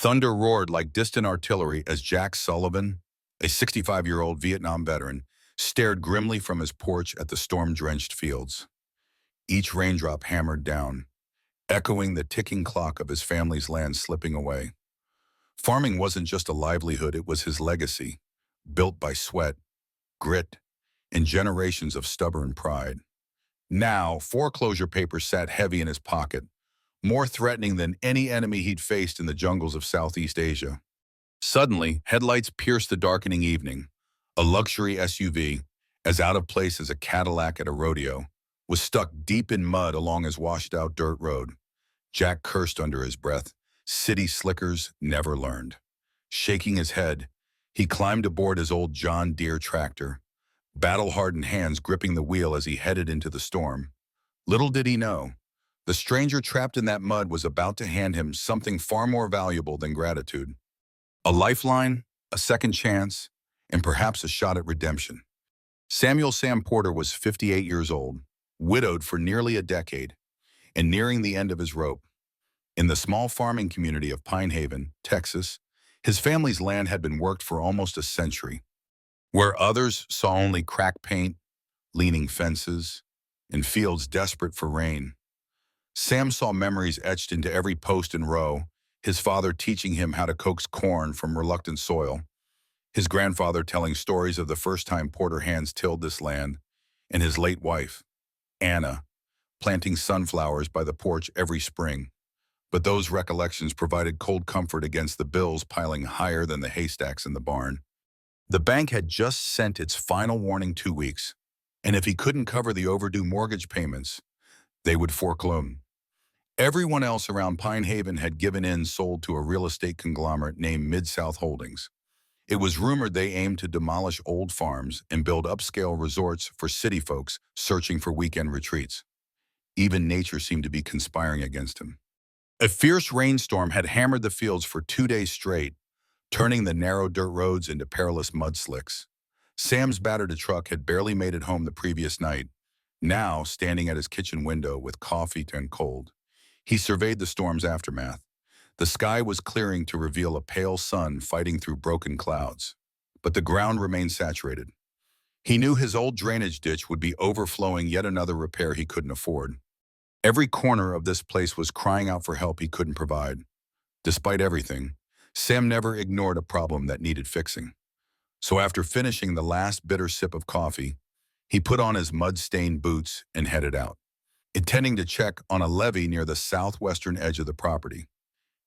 Thunder roared like distant artillery as Jack Sullivan, a 65-year-old Vietnam veteran, stared grimly from his porch at the storm-drenched fields. Each raindrop hammered down, echoing the ticking clock of his family's land slipping away. Farming wasn't just a livelihood, it was his legacy, built by sweat, grit, and generations of stubborn pride. Now, foreclosure papers sat heavy in his pocket, more threatening than any enemy he'd faced in the jungles of Southeast Asia. Suddenly, headlights pierced the darkening evening. A luxury SUV, as out of place as a Cadillac at a rodeo, was stuck deep in mud along his washed-out dirt road. Jack cursed under his breath. City slickers never learned. Shaking his head, he climbed aboard his old John Deere tractor, battle-hardened hands gripping the wheel as he headed into the storm. Little did he know, the stranger trapped in that mud was about to hand him something far more valuable than gratitude. A lifeline, a second chance, and perhaps a shot at redemption. Samuel Sam Porter was 58 years old, widowed for nearly a decade, and nearing the end of his rope. In the small farming community of Pine Haven, Texas, his family's land had been worked for almost a century. Where others saw only cracked paint, leaning fences, and fields desperate for rain, Sam saw memories etched into every post and row, his father teaching him how to coax corn from reluctant soil, his grandfather telling stories of the first time Porter hands tilled this land, and his late wife, Anna, planting sunflowers by the porch every spring. But those recollections provided cold comfort against the bills piling higher than the haystacks in the barn. The bank had just sent its final warning 2 weeks, and if he couldn't cover the overdue mortgage payments, they would foreclose. Everyone else around Pine Haven had given in, sold to a real estate conglomerate named Mid-South Holdings. It was rumored they aimed to demolish old farms and build upscale resorts for city folks searching for weekend retreats. Even nature seemed to be conspiring against him. A fierce rainstorm had hammered the fields for 2 days straight, turning the narrow dirt roads into perilous mudslicks. Sam's battered truck had barely made it home the previous night. Now, standing at his kitchen window with coffee turned cold, he surveyed the storm's aftermath. The sky was clearing to reveal a pale sun fighting through broken clouds, but the ground remained saturated. He knew his old drainage ditch would be overflowing, yet another repair he couldn't afford. Every corner of this place was crying out for help he couldn't provide. Despite everything, Sam never ignored a problem that needed fixing. So after finishing the last bitter sip of coffee, he put on his mud-stained boots and headed out, intending to check on a levee near the southwestern edge of the property.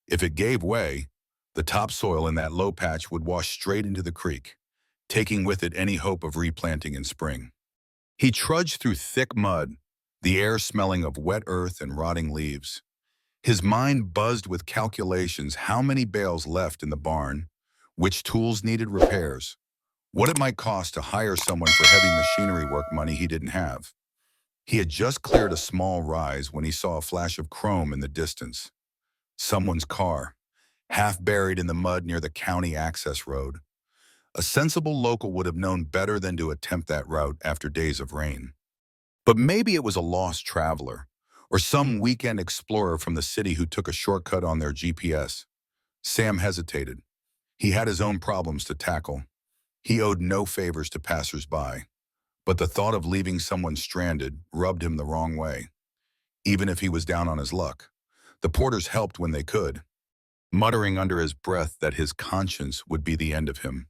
If it gave way, the topsoil in that low patch would wash straight into the creek, taking with it any hope of replanting in spring. He trudged through thick mud, the air smelling of wet earth and rotting leaves. His mind buzzed with calculations: how many bales left in the barn, which tools needed repairs, what it might cost to hire someone for heavy machinery work money he didn't have. He had just cleared a small rise when he saw a flash of chrome in the distance. Someone's car, half buried in the mud near the county access road. A sensible local would have known better than to attempt that route after days of rain. But maybe it was a lost traveler, or some weekend explorer from the city who took a shortcut on their GPS. Sam hesitated. He had his own problems to tackle. He owed no favors to passers-by, but the thought of leaving someone stranded rubbed him the wrong way. Even if he was down on his luck, the Porters helped when they could, muttering under his breath that his conscience would be the end of him.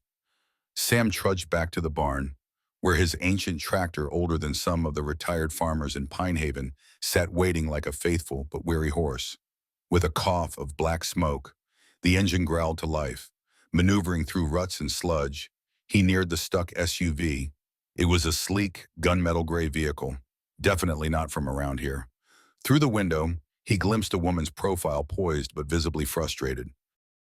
Sam trudged back to the barn, where his ancient tractor, older than some of the retired farmers in Pine Haven, sat waiting like a faithful but weary horse. With a cough of black smoke, the engine growled to life. Maneuvering through ruts and sludge, he neared the stuck SUV. It was a sleek, gunmetal gray vehicle, definitely not from around here. Through the window, he glimpsed a woman's profile, poised but visibly frustrated.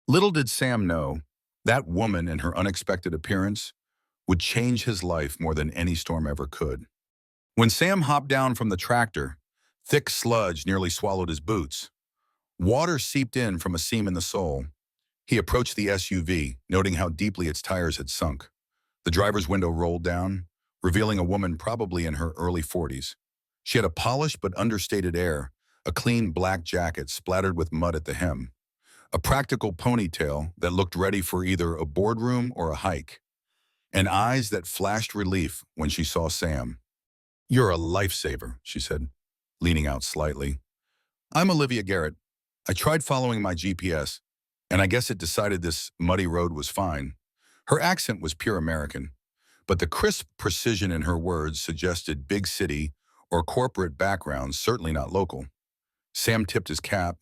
Little did Sam know, that woman and her unexpected appearance would change his life more than any storm ever could. When Sam hopped down from the tractor, thick sludge nearly swallowed his boots. Water seeped in from a seam in the sole. He approached the SUV, noting how deeply its tires had sunk. The driver's window rolled down, revealing a woman probably in her early 40s. She had a polished but understated air, a clean black jacket splattered with mud at the hem. a practical ponytail that looked ready for either a boardroom or a hike, and eyes that flashed relief when she saw Sam. "You're a lifesaver," she said, leaning out slightly. "I'm Olivia Garrett. I tried following my GPS, and I guess it decided this muddy road was fine." Her accent was pure American, but the crisp precision in her words suggested big city or corporate background, certainly not local. Sam tipped his cap.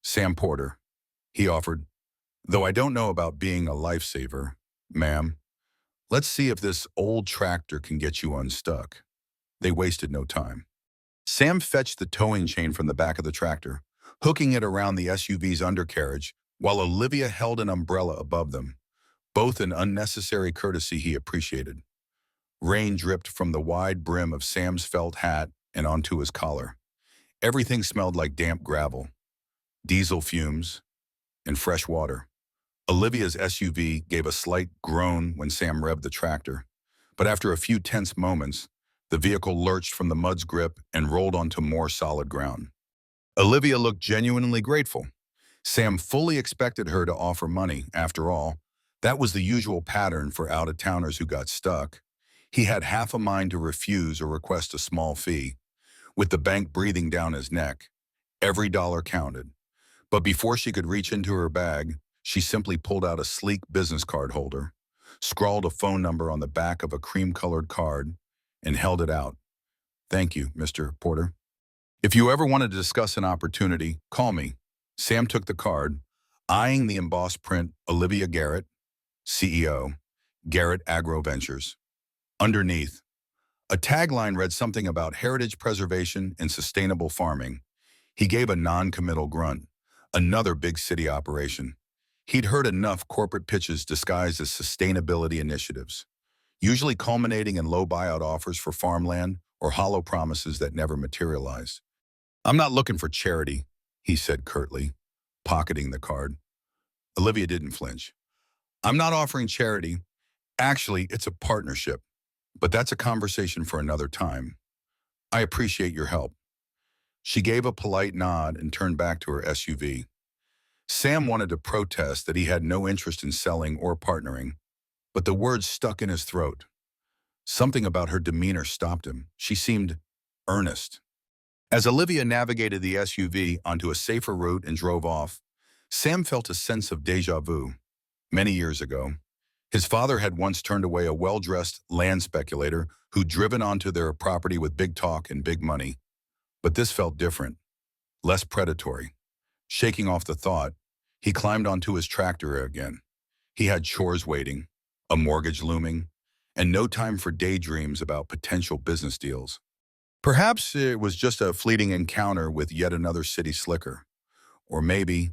"Sam Porter," he offered. "Though I don't know about being a lifesaver, ma'am. Let's see if this old tractor can get you unstuck." They wasted no time. Sam fetched the towing chain from the back of the tractor, hooking it around the SUV's undercarriage, while Olivia held an umbrella above them, both an unnecessary courtesy he appreciated. Rain dripped from the wide brim of Sam's felt hat and onto his collar. Everything smelled like damp gravel, diesel fumes, and fresh water. Olivia's SUV gave a slight groan when Sam revved the tractor, but after a few tense moments, the vehicle lurched from the mud's grip and rolled onto more solid ground. Olivia looked genuinely grateful. Sam fully expected her to offer money. After all, that was the usual pattern for out-of-towners who got stuck. He had half a mind to refuse or request a small fee. With the bank breathing down his neck, every dollar counted. But before she could reach into her bag, she simply pulled out a sleek business card holder, scrawled a phone number on the back of a cream-colored card, and held it out. "Thank you, Mr. Porter. If you ever want to discuss an opportunity, call me." Sam took the card, eyeing the embossed print Olivia Garrett, CEO, Garrett Agro Ventures. Underneath, a tagline read something about heritage preservation and sustainable farming. He gave a non-committal grunt. Another big city operation. He'd heard enough corporate pitches disguised as sustainability initiatives, usually culminating in low buyout offers for farmland or hollow promises that never materialized. "I'm not looking for charity," he said curtly, pocketing the card. Olivia didn't flinch. "I'm not offering charity. Actually, it's a partnership, but that's a conversation for another time. I appreciate your help." She gave a polite nod and turned back to her SUV. Sam wanted to protest that he had no interest in selling or partnering, but the words stuck in his throat. Something about her demeanor stopped him. She seemed earnest. As Olivia navigated the SUV onto a safer route and drove off, Sam felt a sense of déjà vu. Many years ago, his father had once turned away a well-dressed land speculator who'd driven onto their property with big talk and big money. But this felt different, less predatory. Shaking off the thought, he climbed onto his tractor again. He had chores waiting, a mortgage looming, and no time for daydreams about potential business deals. Perhaps it was just a fleeting encounter with yet another city slicker. Or maybe,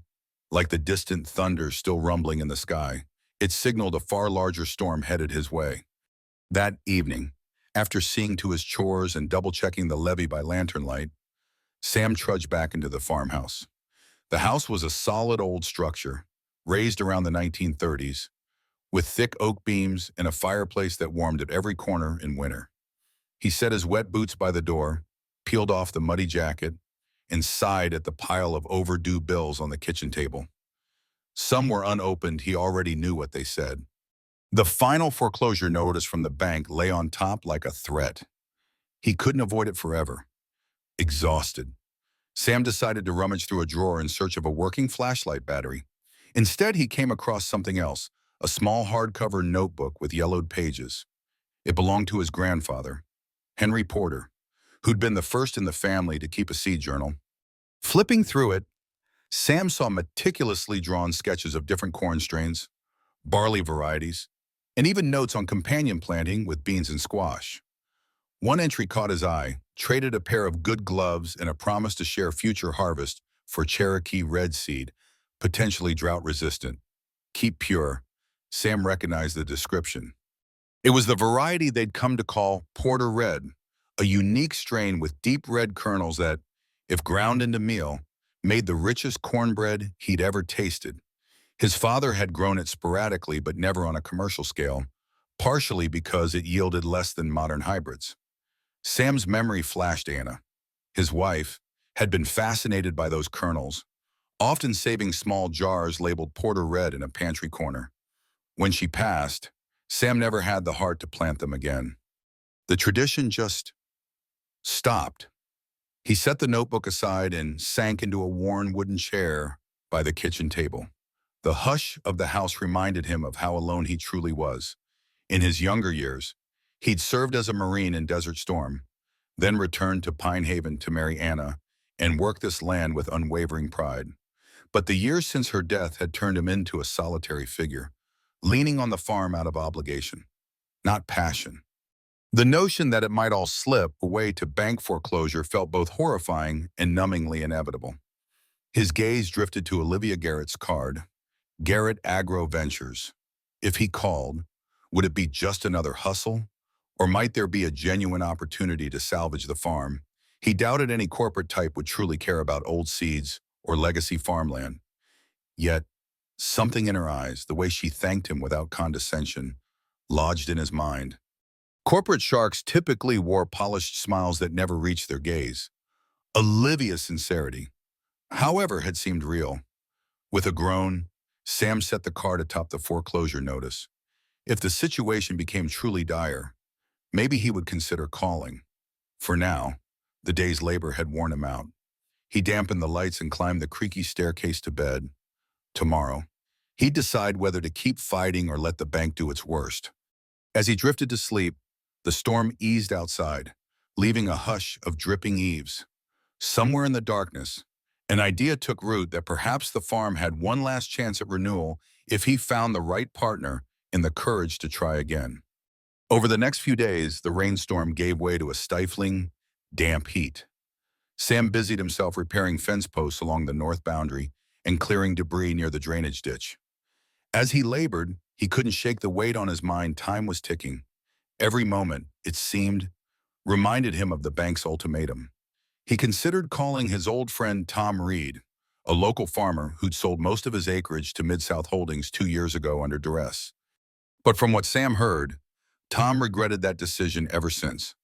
like the distant thunder still rumbling in the sky, it signaled a far larger storm headed his way. That evening, after seeing to his chores and double-checking the levee by lantern light, Sam trudged back into the farmhouse. The house was a solid old structure, raised around the 1930s, with thick oak beams and a fireplace that warmed at every corner in winter. He set his wet boots by the door, peeled off the muddy jacket, and sighed at the pile of overdue bills on the kitchen table. Some were unopened. He already knew what they said. The final foreclosure notice from the bank lay on top like a threat. He couldn't avoid it forever. Exhausted, Sam decided to rummage through a drawer in search of a working flashlight battery. Instead, he came across something else, a small hardcover notebook with yellowed pages. It belonged to his grandfather, Henry Porter, who'd been the first in the family to keep a seed journal. Flipping through it, Sam saw meticulously drawn sketches of different corn strains, barley varieties, and even notes on companion planting with beans and squash. One entry caught his eye: traded a pair of good gloves and a promise to share future harvest for Cherokee red seed, potentially drought-resistant. Keep pure. Sam recognized the description. It was the variety they'd come to call Porter Red, a unique strain with deep red kernels that, if ground into meal, made the richest cornbread he'd ever tasted. His father had grown it sporadically but never on a commercial scale, partially because it yielded less than modern hybrids. Sam's memory flashed. Anna, his wife, had been fascinated by those kernels, often saving small jars labeled Porter Red in a pantry corner. When she passed, Sam never had the heart to plant them again. The tradition just stopped. He set the notebook aside and sank into a worn wooden chair by the kitchen table. The hush of the house reminded him of how alone he truly was. In his younger years, he'd served as a Marine in Desert Storm, then returned to Pine Haven to marry Anna and work this land with unwavering pride. But the years since her death had turned him into a solitary figure, leaning on the farm out of obligation, not passion. The notion that it might all slip away to bank foreclosure felt both horrifying and numbingly inevitable. His gaze drifted to Olivia Garrett's card, Garrett Agro Ventures. If he called, would it be just another hustle? Or might there be a genuine opportunity to salvage the farm? He doubted any corporate type would truly care about old seeds or legacy farmland. Yet, something in her eyes, the way she thanked him without condescension, lodged in his mind. Corporate sharks typically wore polished smiles that never reached their gaze. Olivia's sincerity, however, had seemed real. With a groan, Sam set the card atop the foreclosure notice. If the situation became truly dire, maybe he would consider calling. For now, the day's labor had worn him out. He dampened the lights and climbed the creaky staircase to bed. Tomorrow, he'd decide whether to keep fighting or let the bank do its worst. As he drifted to sleep, the storm eased outside, leaving a hush of dripping eaves. Somewhere in the darkness, an idea took root that perhaps the farm had one last chance at renewal if he found the right partner and the courage to try again. Over the next few days, the rainstorm gave way to a stifling, damp heat. Sam busied himself repairing fence posts along the north boundary and clearing debris near the drainage ditch. As he labored, he couldn't shake the weight on his mind. Time was ticking. Every moment, it seemed, reminded him of the bank's ultimatum. He considered calling his old friend Tom Reed, a local farmer who'd sold most of his acreage to Mid-South Holdings 2 years ago under duress. But from what Sam heard, Tom regretted that decision ever since.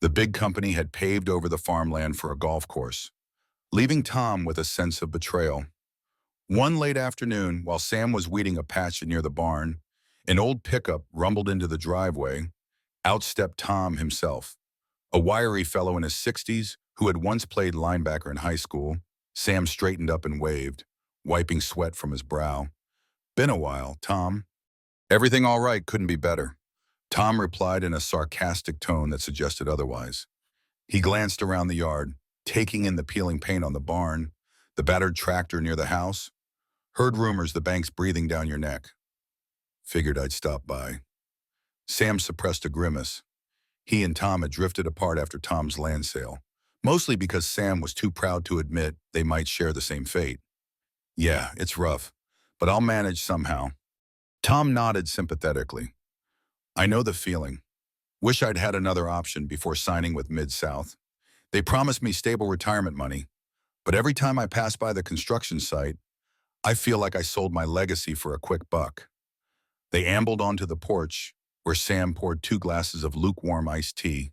The big company had paved over the farmland for a golf course, leaving Tom with a sense of betrayal. One late afternoon, while Sam was weeding a patch near the barn, an old pickup rumbled into the driveway. Out stepped Tom himself, a wiry fellow in his 60s who had once played linebacker in high school. Sam straightened up and waved, wiping sweat from his brow. "Been a while, Tom." "Everything all right, couldn't be better," Tom replied in a sarcastic tone that suggested otherwise. He glanced around the yard, taking in the peeling paint on the barn, the battered tractor near the house. "Heard rumors the bank's breathing down your neck. Figured I'd stop by." Sam suppressed a grimace. He and Tom had drifted apart after Tom's land sale, mostly because Sam was too proud to admit they might share the same fate. "Yeah, it's rough, but I'll manage somehow." Tom nodded sympathetically. "I know the feeling. Wish I'd had another option before signing with Mid-South. They promised me stable retirement money, but every time I pass by the construction site, I feel like I sold my legacy for a quick buck." They ambled onto the porch, where Sam poured 2 glasses of lukewarm iced tea.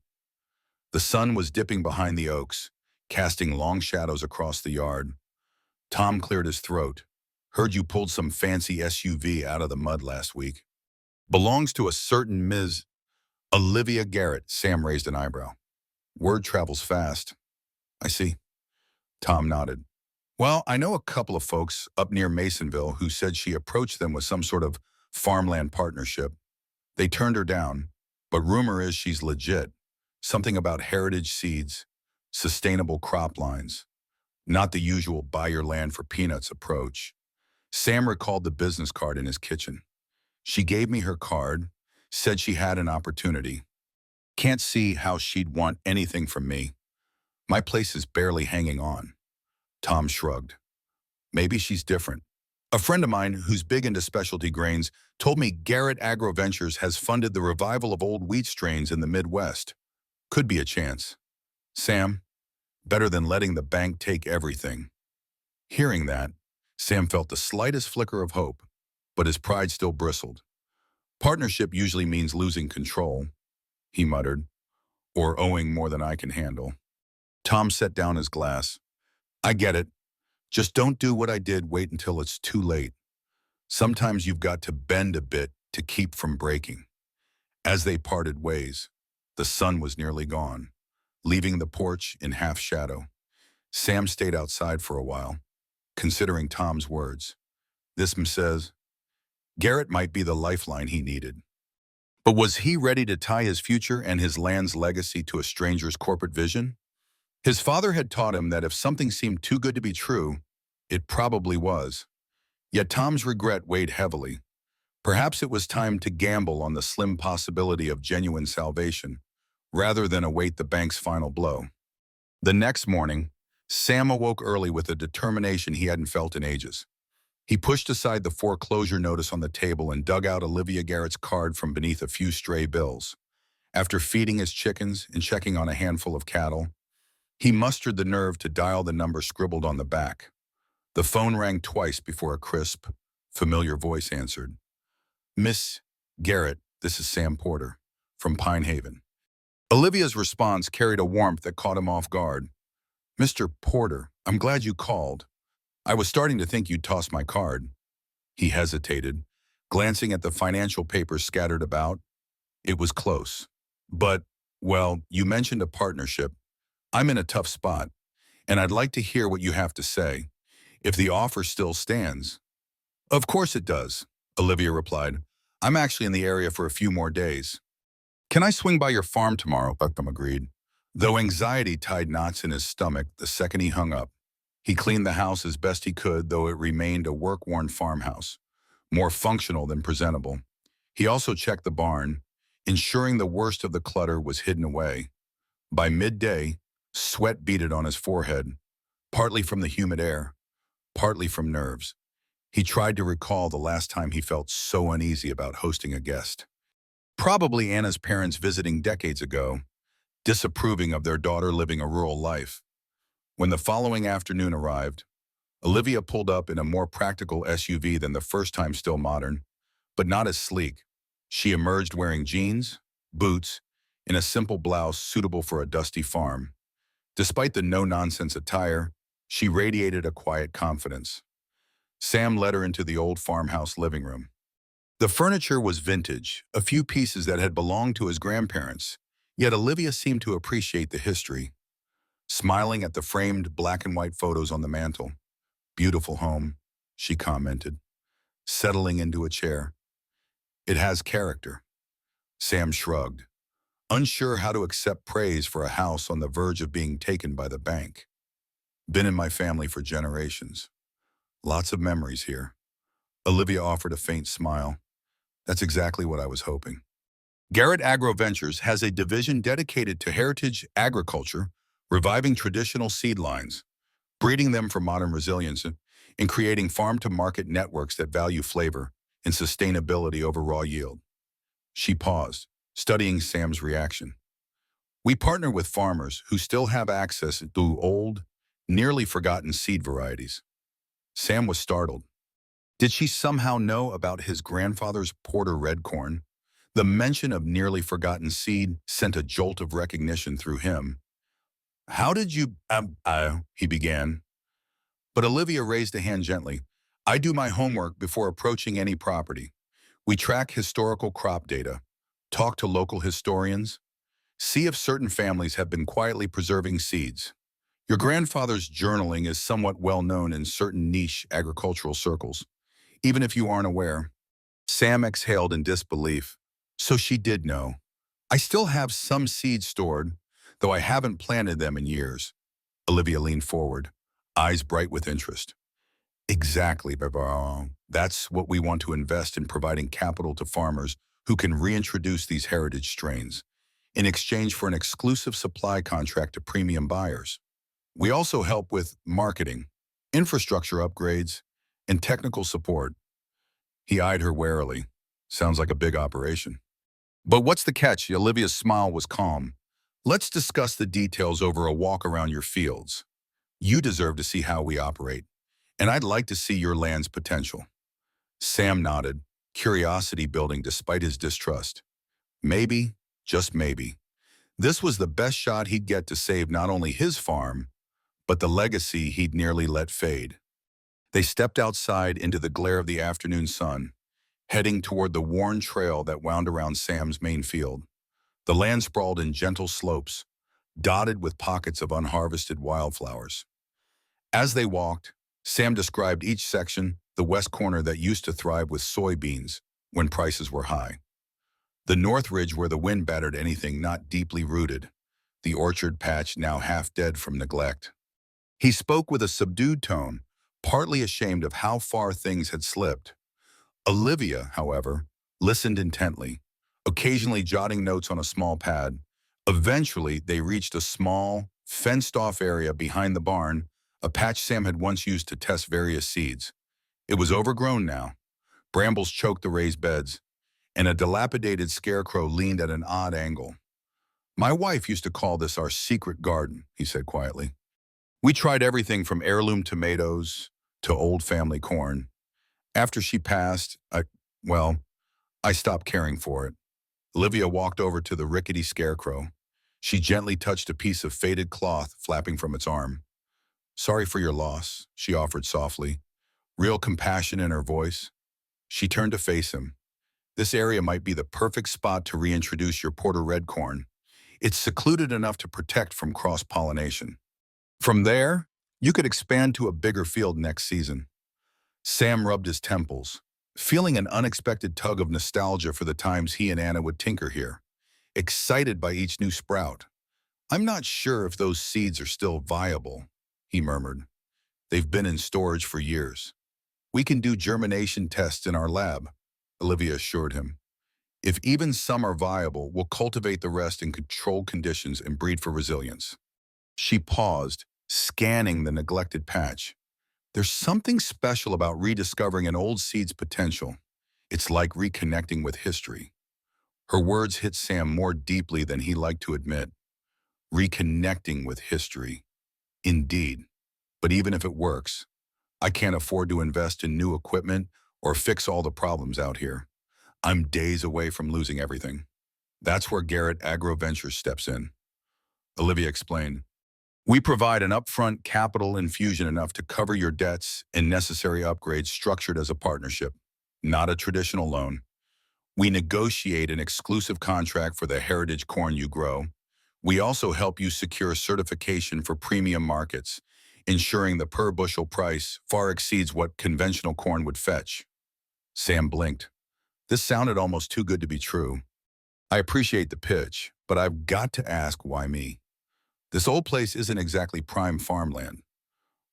The sun was dipping behind the oaks, casting long shadows across the yard. Tom cleared his throat. "Heard you pulled some fancy SUV out of the mud last week." "Belongs to a certain Ms. Olivia Garrett." Sam raised an eyebrow. "Word travels fast." "I see." Tom nodded. "Well, I know a couple of folks up near Masonville who said she approached them with some sort of farmland partnership. They turned her down, but rumor is she's legit. Something about heritage seeds, sustainable crop lines, not the usual buy your land for peanuts approach." Sam recalled the business card in his kitchen. "She gave me her card, said she had an opportunity. Can't see how she'd want anything from me. My place is barely hanging on." Tom shrugged. "Maybe she's different. A friend of mine who's big into specialty grains told me Garrett Agro Ventures has funded the revival of old wheat strains in the Midwest. Could be a chance." "Sam, better than letting the bank take everything." Hearing that, Sam felt the slightest flicker of hope, but his pride still bristled. "Partnership usually means losing control," he muttered, "or owing more than I can handle." Tom set down his glass. "I get it. Just don't do what I did, wait until it's too late. Sometimes you've got to bend a bit to keep from breaking. As they parted ways, the sun was nearly gone, leaving the porch in half shadow. Sam stayed outside for a while, considering Tom's words. This says, Garrett might be the lifeline he needed. But was he ready to tie his future and his land's legacy to a stranger's corporate vision? His father had taught him that if something seemed too good to be true, it probably was. Yet Tom's regret weighed heavily. Perhaps it was time to gamble on the slim possibility of genuine salvation, rather than await the bank's final blow. The next morning, Sam awoke early with a determination he hadn't felt in ages. He pushed aside the foreclosure notice on the table and dug out Olivia Garrett's card from beneath a few stray bills. After feeding his chickens and checking on a handful of cattle, he mustered the nerve to dial the number scribbled on the back. The phone rang twice before a crisp, familiar voice answered. Miss Garrett, this is Sam Porter, from Pine Haven. Olivia's response carried a warmth that caught him off guard. Mr. Porter, I'm glad you called. I was starting to think you'd toss my card. He hesitated, glancing at the financial papers scattered about. It was close. But, well, you mentioned a partnership. I'm in a tough spot, and I'd like to hear what you have to say. If the offer still stands. Of course it does, Olivia replied. I'm actually in the area for a few more days. Can I swing by your farm tomorrow? Buckham agreed. Though anxiety tied knots in his stomach the second he hung up. He cleaned the house as best he could, though it remained a work-worn farmhouse, more functional than presentable. He also checked the barn, ensuring the worst of the clutter was hidden away. By midday, sweat beaded on his forehead, partly from the humid air, partly from nerves. He tried to recall the last time he felt so uneasy about hosting a guest. Probably Anna's parents visiting decades ago, disapproving of their daughter living a rural life. When the following afternoon arrived, Olivia pulled up in a more practical SUV than the first time, still modern, but not as sleek. She emerged wearing jeans, boots, and a simple blouse suitable for a dusty farm. Despite the no-nonsense attire, she radiated a quiet confidence. Sam led her into the old farmhouse living room. The furniture was vintage, a few pieces that had belonged to his grandparents, yet Olivia seemed to appreciate the history. Smiling at the framed black and white photos on the mantel. Beautiful home, she commented, settling into a chair. It has character. Sam shrugged, unsure how to accept praise for a house on the verge of being taken by the bank. Been in my family for generations. Lots of memories here. Olivia offered a faint smile. That's exactly what I was hoping. Garrett Agro Ventures has a division dedicated to heritage agriculture, reviving traditional seed lines, breeding them for modern resilience, and creating farm-to-market networks that value flavor and sustainability over raw yield. She paused, studying Sam's reaction. We partner with farmers who still have access to old, nearly forgotten seed varieties. Sam was startled. Did she somehow know about his grandfather's Porter red corn? The mention of nearly forgotten seed sent a jolt of recognition through him. How did you, he began. But Olivia raised a hand gently. I do my homework before approaching any property. We track historical crop data, talk to local historians, see if certain families have been quietly preserving seeds. Your grandfather's journaling is somewhat well known in certain niche agricultural circles, even if you aren't aware. Sam exhaled in disbelief. So she did know. I still have some seeds stored, though I haven't planted them in years. Olivia leaned forward, eyes bright with interest. Exactly, Barbara. That's what we want to invest in, providing capital to farmers who can reintroduce these heritage strains in exchange for an exclusive supply contract to premium buyers. We also help with marketing, infrastructure upgrades, and technical support. He eyed her warily. Sounds like a big operation. But what's the catch? Olivia's smile was calm. Let's discuss the details over a walk around your fields. You deserve to see how we operate, and I'd like to see your land's potential. Sam nodded, curiosity building despite his distrust. Maybe, just maybe, this was the best shot he'd get to save not only his farm, but the legacy he'd nearly let fade. They stepped outside into the glare of the afternoon sun, heading toward the worn trail that wound around Sam's main field. The land sprawled in gentle slopes, dotted with pockets of unharvested wildflowers. As they walked, Sam described each section, the west corner that used to thrive with soybeans when prices were high, the north ridge where the wind battered anything not deeply rooted, the orchard patch now half dead from neglect. He spoke with a subdued tone, partly ashamed of how far things had slipped. Olivia, however, listened intently, occasionally jotting notes on a small pad. Eventually, they reached a small, fenced-off area behind the barn, a patch Sam had once used to test various seeds. It was overgrown now. Brambles choked the raised beds, and a dilapidated scarecrow leaned at an odd angle. "My wife used to call this our secret garden," he said quietly. "We tried everything from heirloom tomatoes to old family corn. After she passed, I stopped caring for it." Olivia walked over to the rickety scarecrow. She gently touched a piece of faded cloth flapping from its arm. "Sorry for your loss," she offered softly, real compassion in her voice. She turned to face him. "This area might be the perfect spot to reintroduce your Porter red corn. It's secluded enough to protect from cross-pollination. From there, you could expand to a bigger field next season." Sam rubbed his temples, feeling an unexpected tug of nostalgia for the times he and Anna would tinker here, excited by each new sprout. "I'm not sure if those seeds are still viable," he murmured. "They've been in storage for years." "We can do germination tests in our lab," Olivia assured him. "If even some are viable, we'll cultivate the rest in controlled conditions and breed for resilience." She paused, scanning the neglected patch. There's something special about rediscovering an old seed's potential. It's like reconnecting with history. Her words hit Sam more deeply than he liked to admit. Reconnecting with history. Indeed. But even if it works, I can't afford to invest in new equipment or fix all the problems out here. I'm days away from losing everything. That's where Garrett Agro Ventures steps in. Olivia explained. "We provide an upfront capital infusion enough to cover your debts and necessary upgrades structured as a partnership, not a traditional loan. We negotiate an exclusive contract for the heritage corn you grow. We also help you secure certification for premium markets, ensuring the per bushel price far exceeds what conventional corn would fetch." Sam blinked. This sounded almost too good to be true. "I appreciate the pitch, but I've got to ask, why me? This old place isn't exactly prime farmland."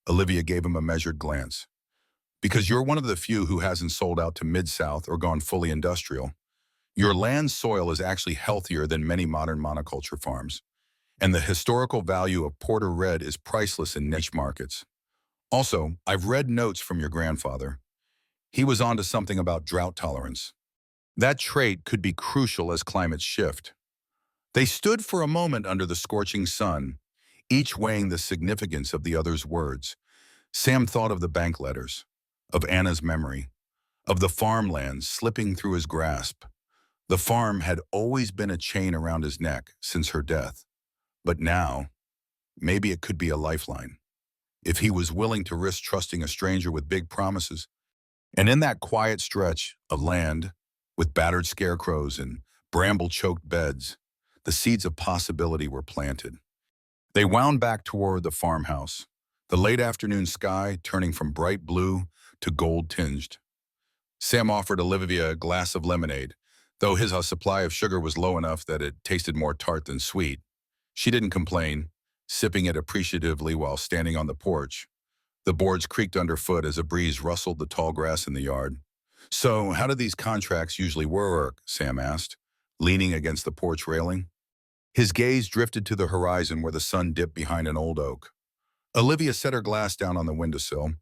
Olivia gave him a measured glance. "Because you're one of the few who hasn't sold out to Mid-South or gone fully industrial. Your land soil is actually healthier than many modern monoculture farms, and the historical value of Porter Red is priceless in niche markets. Also, I've read notes from your grandfather. He was onto something about drought tolerance. That trait could be crucial as climates shift." They stood for a moment under the scorching sun, each weighing the significance of the other's words. Sam thought of the bank letters, of Anna's memory, of the farmland slipping through his grasp. The farm had always been a chain around his neck since her death. But now, maybe it could be a lifeline, if he was willing to risk trusting a stranger with big promises. And in that quiet stretch of land, with battered scarecrows and bramble-choked beds, the seeds of possibility were planted. They wound back toward the farmhouse, the late afternoon sky turning from bright blue to gold-tinged. Sam offered Olivia a glass of lemonade, though his supply of sugar was low enough that it tasted more tart than sweet. She didn't complain, sipping it appreciatively while standing on the porch. The boards creaked underfoot as a breeze rustled the tall grass in the yard. "So, how do these contracts usually work?" Sam asked, leaning against the porch railing. His gaze drifted to the horizon where the sun dipped behind an old oak. Olivia set her glass down on the windowsill.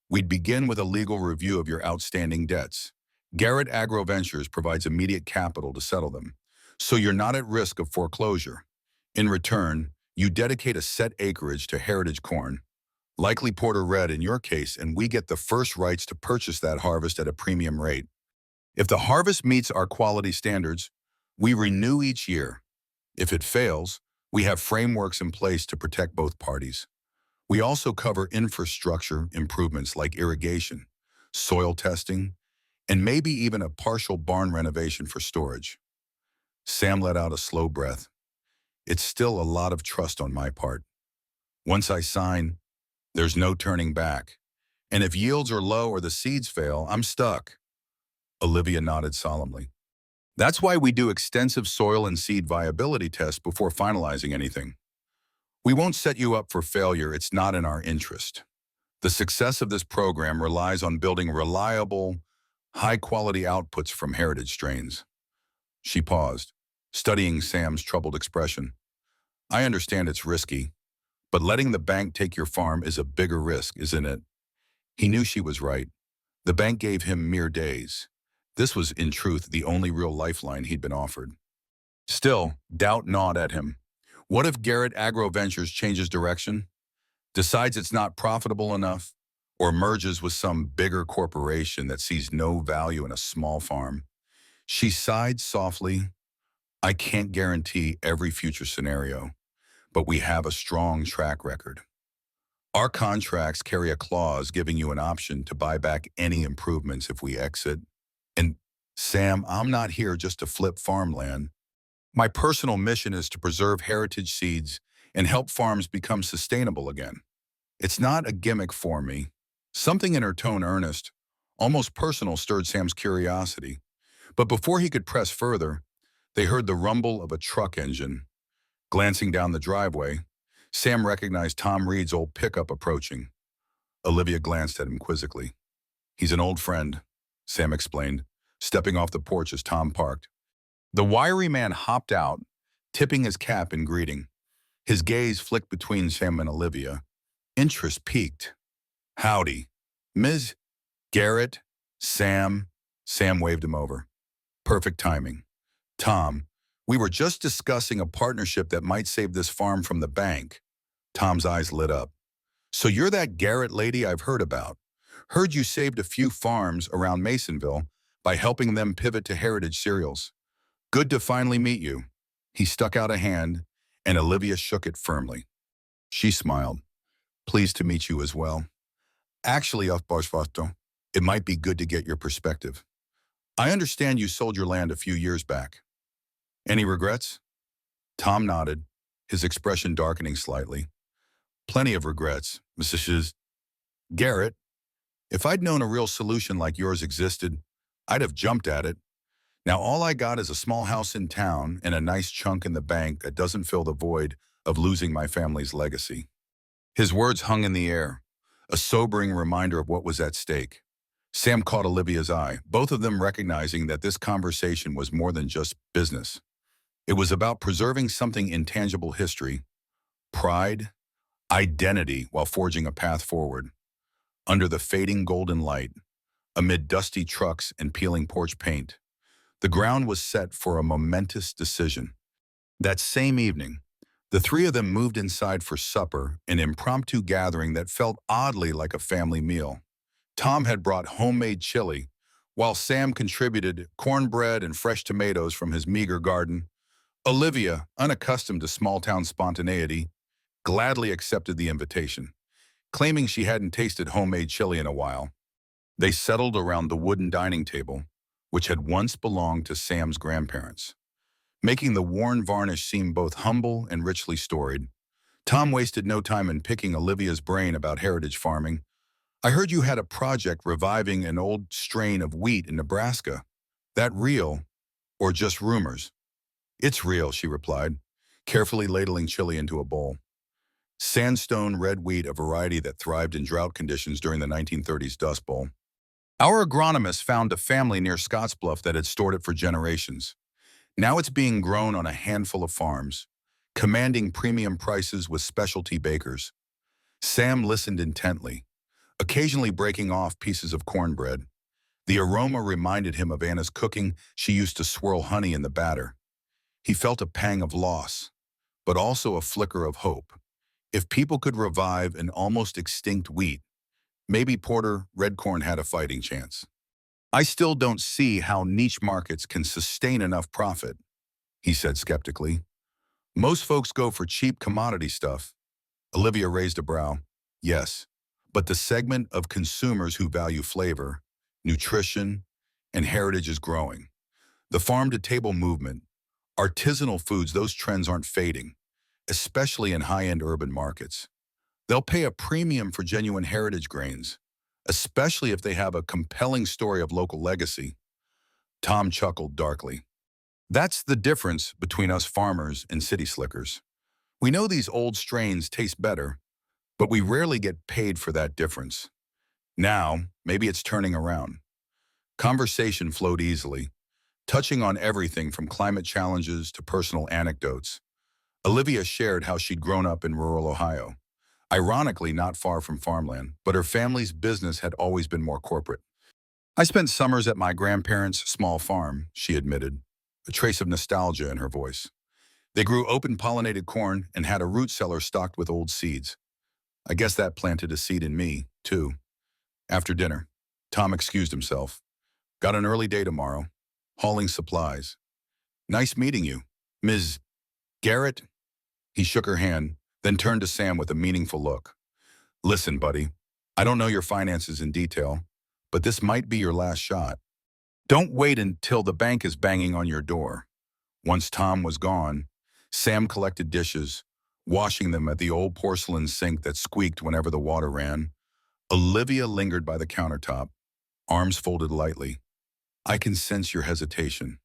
"We'd begin with a legal review of your outstanding debts. Garrett Agro Ventures provides immediate capital to settle them, so you're not at risk of foreclosure. In return, you dedicate a set acreage to heritage corn, likely Porter Red in your case, and we get the first rights to purchase that harvest at a premium rate. If the harvest meets our quality standards, we renew each year. If it fails, we have frameworks in place to protect both parties. We also cover infrastructure improvements like irrigation, soil testing, and maybe even a partial barn renovation for storage. Sam let out a slow breath. It's still a lot of trust on my part. Once I sign, there's no turning back. And if yields are low or the seeds fail, I'm stuck. Olivia nodded solemnly. That's why we do extensive soil and seed viability tests before finalizing anything. We won't set you up for failure. It's not in our interest. The success of this program relies on building reliable, high-quality outputs from heritage strains. She paused, studying Sam's troubled expression. I understand it's risky, but letting the bank take your farm is a bigger risk, isn't it? He knew she was right. The bank gave him mere days. This was, in truth, the only real lifeline he'd been offered. Still, doubt gnawed at him. What if Garrett Agro Ventures changes direction, decides it's not profitable enough, or merges with some bigger corporation that sees no value in a small farm? She sighed softly. I can't guarantee every future scenario, but we have a strong track record. Our contracts carry a clause giving you an option to buy back any improvements if we exit. And Sam, I'm not here just to flip farmland. My personal mission is to preserve heritage seeds and help farms become sustainable again. It's not a gimmick for me. Something in her tone, earnest, almost personal, stirred Sam's curiosity. But before he could press further, they heard the rumble of a truck engine. Glancing down the driveway, Sam recognized Tom Reed's old pickup approaching. Olivia glanced at him quizzically. He's an old friend, Sam explained, stepping off the porch as Tom parked. The wiry man hopped out, tipping his cap in greeting. His gaze flicked between Sam and Olivia. Interest piqued. Howdy. Ms. Garrett, Sam. Sam waved him over. Perfect timing. Tom, we were just discussing a partnership that might save this farm from the bank. Tom's eyes lit up. So you're that Garrett lady I've heard about. Heard you saved a few farms around Masonville by helping them pivot to heritage cereals. Good to finally meet you. He stuck out a hand, and Olivia shook it firmly. She smiled. Pleased to meet you as well. Actually, it might be good to get your perspective. I understand you sold your land a few years back. Any regrets? Tom nodded, his expression darkening slightly. Plenty of regrets, Mrs. Garrett. If I'd known a real solution like yours existed, I'd have jumped at it. Now all I got is a small house in town and a nice chunk in the bank that doesn't fill the void of losing my family's legacy. His words hung in the air, a sobering reminder of what was at stake. Sam caught Olivia's eye, both of them recognizing that this conversation was more than just business. It was about preserving something intangible: history, pride, identity, while forging a path forward. Under the fading golden light, amid dusty trucks and peeling porch paint, the ground was set for a momentous decision. That same evening, the three of them moved inside for supper, an impromptu gathering that felt oddly like a family meal. Tom had brought homemade chili, while Sam contributed cornbread and fresh tomatoes from his meager garden. Olivia, unaccustomed to small-town spontaneity, gladly accepted the invitation, claiming she hadn't tasted homemade chili in a while. They settled around the wooden dining table, which had once belonged to Sam's grandparents, making the worn varnish seem both humble and richly storied. Tom wasted no time in picking Olivia's brain about heritage farming. I heard you had a project reviving an old strain of wheat in Nebraska. That real, or just rumors? It's real, she replied, carefully ladling chili into a bowl. Sandstone red wheat, a variety that thrived in drought conditions during the 1930s Dust Bowl. Our agronomist found a family near Scottsbluff that had stored it for generations. Now it's being grown on a handful of farms, commanding premium prices with specialty bakers. Sam listened intently, occasionally breaking off pieces of cornbread. The aroma reminded him of Anna's cooking. She used to swirl honey in the batter. He felt a pang of loss, but also a flicker of hope. If people could revive an almost extinct wheat, maybe Porter red corn had a fighting chance. I still don't see how niche markets can sustain enough profit, he said skeptically. Most folks go for cheap commodity stuff. Olivia raised a brow. Yes, but the segment of consumers who value flavor, nutrition, and heritage is growing. The farm-to-table movement, artisanal foods, those trends aren't fading, especially in high-end urban markets. They'll pay a premium for genuine heritage grains, especially if they have a compelling story of local legacy. Tom chuckled darkly. That's the difference between us farmers and city slickers. We know these old strains taste better, but we rarely get paid for that difference. Now, maybe it's turning around. Conversation flowed easily, touching on everything from climate challenges to personal anecdotes. Olivia shared how she'd grown up in rural Ohio, ironically not far from farmland, but her family's business had always been more corporate. I spent summers at my grandparents' small farm, she admitted, a trace of nostalgia in her voice. They grew open-pollinated corn and had a root cellar stocked with old seeds. I guess that planted a seed in me, too. After dinner, Tom excused himself. Got an early day tomorrow. Hauling supplies. Nice meeting you, Ms. Garrett. He shook her hand, then turned to Sam with a meaningful look. Listen, buddy, I don't know your finances in detail, but this might be your last shot. Don't wait until the bank is banging on your door. Once Tom was gone, Sam collected dishes, washing them at the old porcelain sink that squeaked whenever the water ran. Olivia lingered by the countertop, arms folded lightly. I can sense your hesitation.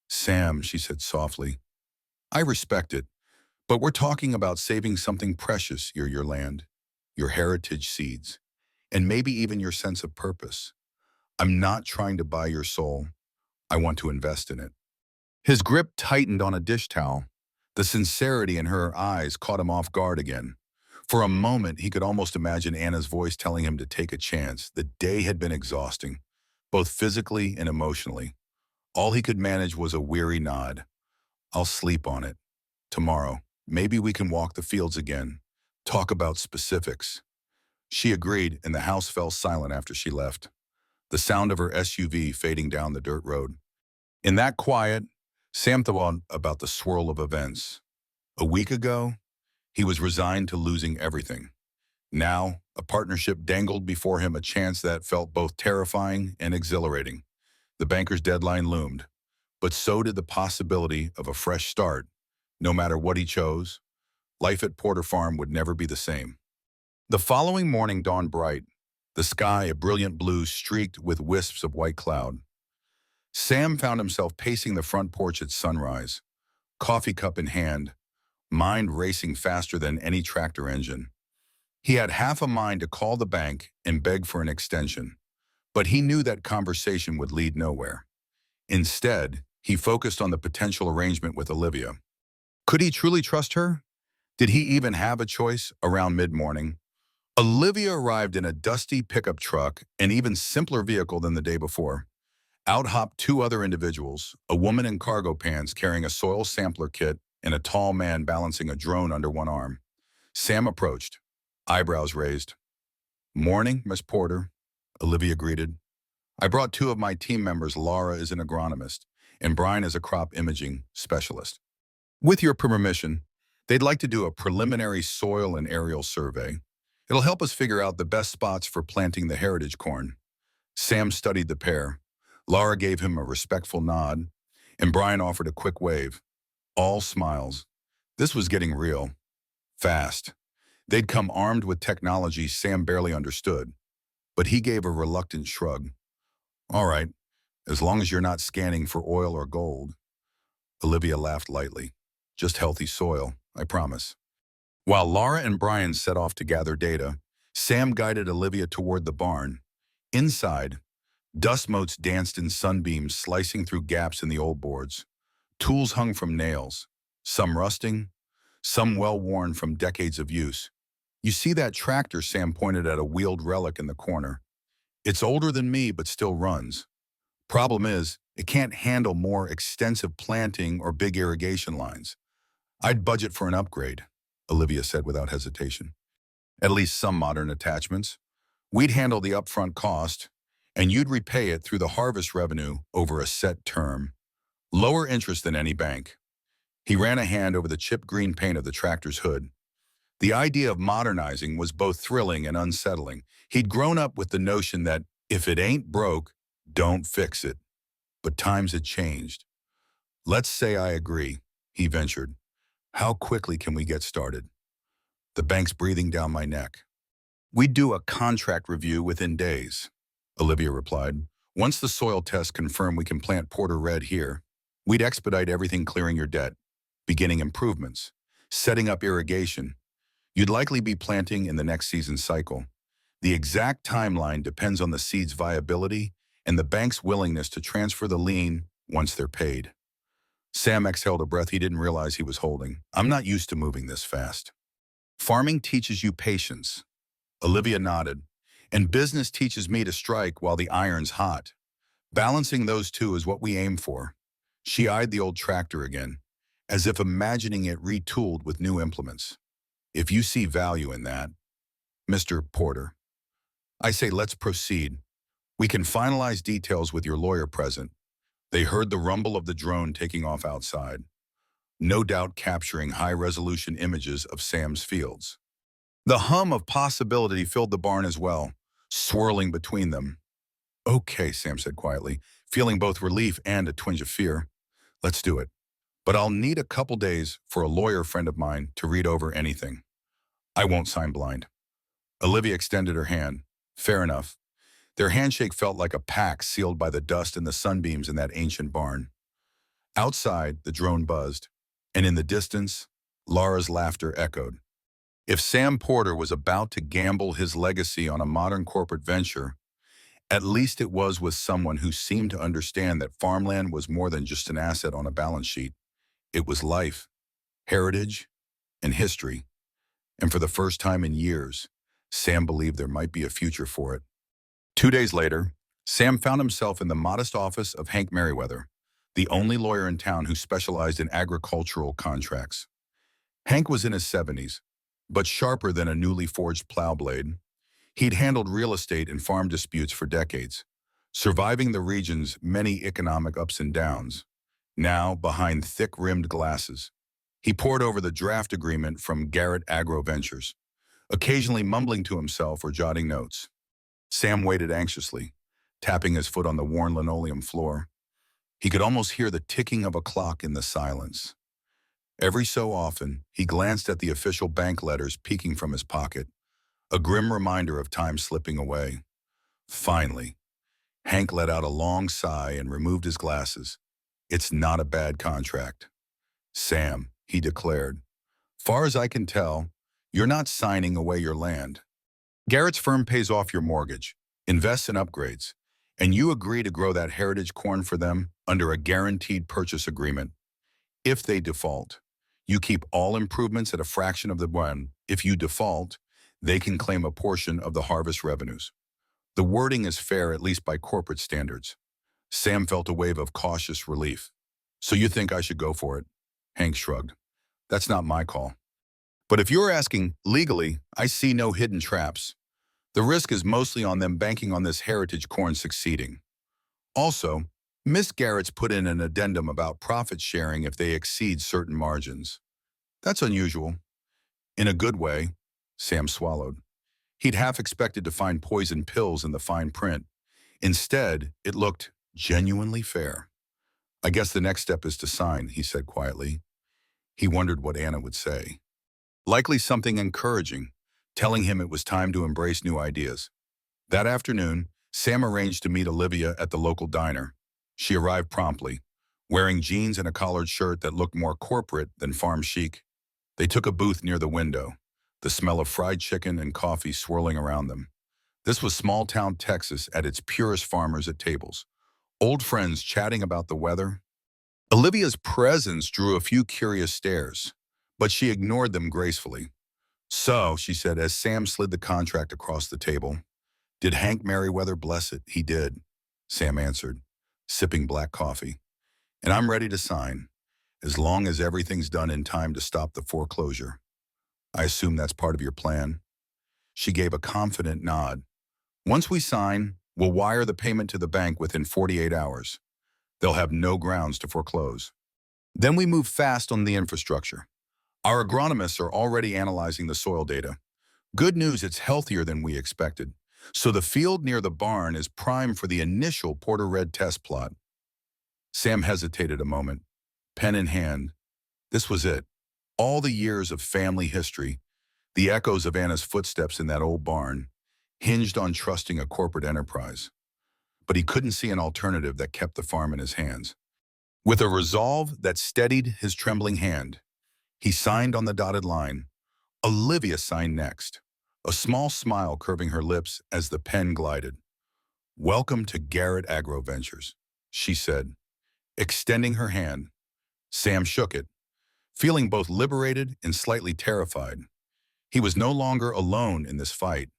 Sam, she said softly, I respect it, but we're talking about saving something precious, your land, your heritage seeds, and maybe even your sense of purpose. I'm not trying to buy your soul. I want to invest in it. His grip tightened on a dish towel. The sincerity in her eyes caught him off guard again. For a moment, he could almost imagine Anna's voice telling him to take a chance. The day had been exhausting, both physically and emotionally. All he could manage was a weary nod. I'll sleep on it. Tomorrow, maybe we can walk the fields again. Talk about specifics. She agreed, and the house fell silent after she left, the sound of her SUV fading down the dirt road. In that quiet, Sam thought about the swirl of events. A week ago, he was resigned to losing everything. Now, a partnership dangled before him, a chance that felt both terrifying and exhilarating. The banker's deadline loomed, but so did the possibility of a fresh start. No matter what he chose, life at Porter Farm would never be the same. The following morning dawned bright, the sky a brilliant blue streaked with wisps of white cloud. Sam found himself pacing the front porch at sunrise, coffee cup in hand, mind racing faster than any tractor engine. He had half a mind to call the bank and beg for an extension, but he knew that conversation would lead nowhere. Instead, he focused on the potential arrangement with Olivia. Could he truly trust her? Did he even have a choice? Around mid-morning, Olivia arrived in a dusty pickup truck, an even simpler vehicle than the day before. Out hopped two other individuals, a woman in cargo pants carrying a soil sampler kit and a tall man balancing a drone under one arm. Sam approached, eyebrows raised. Morning, Miss Porter, Olivia greeted. I brought two of my team members. Laura is an agronomist, and Brian is a crop imaging specialist. With your permission, they'd like to do a preliminary soil and aerial survey. It'll help us figure out the best spots for planting the heritage corn. Sam studied the pair. Laura gave him a respectful nod, and Brian offered a quick wave. All smiles. This was getting real. Fast. They'd come armed with technology Sam barely understood, but he gave a reluctant shrug. All right, as long as you're not scanning for oil or gold. Olivia laughed lightly. Just healthy soil, I promise. While Laura and Brian set off to gather data, Sam guided Olivia toward the barn. Inside, dust motes danced in sunbeams, slicing through gaps in the old boards. Tools hung from nails, some rusting, some well-worn from decades of use. You see that tractor? Sam pointed at a wheeled relic in the corner. It's older than me, but still runs. Problem is, it can't handle more extensive planting or big irrigation lines. I'd budget for an upgrade, Olivia said without hesitation. At least some modern attachments. We'd handle the upfront cost, and you'd repay it through the harvest revenue over a set term. Lower interest than any bank. He ran a hand over the chip green paint of the tractor's hood. The idea of modernizing was both thrilling and unsettling. He'd grown up with the notion that if it ain't broke, don't fix it. But times had changed. Let's say I agree, he ventured. How quickly can we get started? The bank's breathing down my neck. We'd do a contract review within days, Olivia replied. Once the soil tests confirm we can plant Porter Red here, we'd expedite everything, clearing your debt, beginning improvements, setting up irrigation. You'd likely be planting in the next season's cycle. The exact timeline depends on the seed's viability and the bank's willingness to transfer the lien once they're paid. Sam exhaled a breath he didn't realize he was holding. I'm not used to moving this fast. Farming teaches you patience. Olivia nodded. And business teaches me to strike while the iron's hot. Balancing those two is what we aim for. She eyed the old tractor again, as if imagining it retooled with new implements. If you see value in that, Mr. Porter, I say let's proceed. We can finalize details with your lawyer present. They heard the rumble of the drone taking off outside, no doubt capturing high-resolution images of Sam's fields. The hum of possibility filled the barn as well, swirling between them. Okay, Sam said quietly, feeling both relief and a twinge of fear. Let's do it. But I'll need a couple days for a lawyer friend of mine to read over anything. I won't sign blind. Olivia extended her hand. Fair enough. Their handshake felt like a pact sealed by the dust and the sunbeams in that ancient barn. Outside, the drone buzzed, and in the distance, Laura's laughter echoed. If Sam Porter was about to gamble his legacy on a modern corporate venture, at least it was with someone who seemed to understand that farmland was more than just an asset on a balance sheet. It was life, heritage, and history. And for the first time in years, Sam believed there might be a future for it. 2 days later, Sam found himself in the modest office of Hank Merriweather, the only lawyer in town who specialized in agricultural contracts. Hank was in his 70s, but sharper than a newly forged plow blade. He'd handled real estate and farm disputes for decades, surviving the region's many economic ups and downs. Now, behind thick-rimmed glasses, he pored over the draft agreement from Garrett Agro Ventures, occasionally mumbling to himself or jotting notes. Sam waited anxiously, tapping his foot on the worn linoleum floor. He could almost hear the ticking of a clock in the silence. Every so often, he glanced at the official bank letters peeking from his pocket, a grim reminder of time slipping away. Finally, Hank let out a long sigh and removed his glasses. It's not a bad contract. Sam, he declared, far as I can tell, you're not signing away your land. Garrett's firm pays off your mortgage, invests in upgrades, and you agree to grow that heritage corn for them under a guaranteed purchase agreement. If they default, you keep all improvements at a fraction of the one. If you default, they can claim a portion of the harvest revenues. The wording is fair, at least by corporate standards. Sam felt a wave of cautious relief. So you think I should go for it? Hank shrugged. That's not my call. But if you're asking legally, I see no hidden traps. The risk is mostly on them banking on this heritage corn succeeding. Also, Miss Garrett's put in an addendum about profit sharing if they exceed certain margins. That's unusual. In a good way, Sam swallowed. He'd half expected to find poison pills in the fine print. Instead, it looked genuinely fair. I guess the next step is to sign, he said quietly. He wondered what Anna would say. Likely something encouraging, telling him it was time to embrace new ideas. That afternoon, Sam arranged to meet Olivia at the local diner. She arrived promptly, wearing jeans and a collared shirt that looked more corporate than farm chic. They took a booth near the window, the smell of fried chicken and coffee swirling around them. This was small-town Texas at its purest, farmers at tables, old friends chatting about the weather. Olivia's presence drew a few curious stares, but she ignored them gracefully. So, she said as Sam slid the contract across the table, did Hank Merriweather bless it? He did, Sam answered, sipping black coffee. And I'm ready to sign, as long as everything's done in time to stop the foreclosure. I assume that's part of your plan? She gave a confident nod. Once we sign, we'll wire the payment to the bank within 48 hours. They'll have no grounds to foreclose. Then we move fast on the infrastructure. Our agronomists are already analyzing the soil data. Good news, it's healthier than we expected. So the field near the barn is prime for the initial Porter Red test plot. Sam hesitated a moment, pen in hand. This was it. All the years of family history, the echoes of Anna's footsteps in that old barn, hinged on trusting a corporate enterprise. But he couldn't see an alternative that kept the farm in his hands. With a resolve that steadied his trembling hand, he signed on the dotted line. Olivia signed next, a small smile curving her lips as the pen glided. "Welcome to Garrett Agro Ventures," she said, extending her hand. Sam shook it, feeling both liberated and slightly terrified. He was no longer alone in this fight,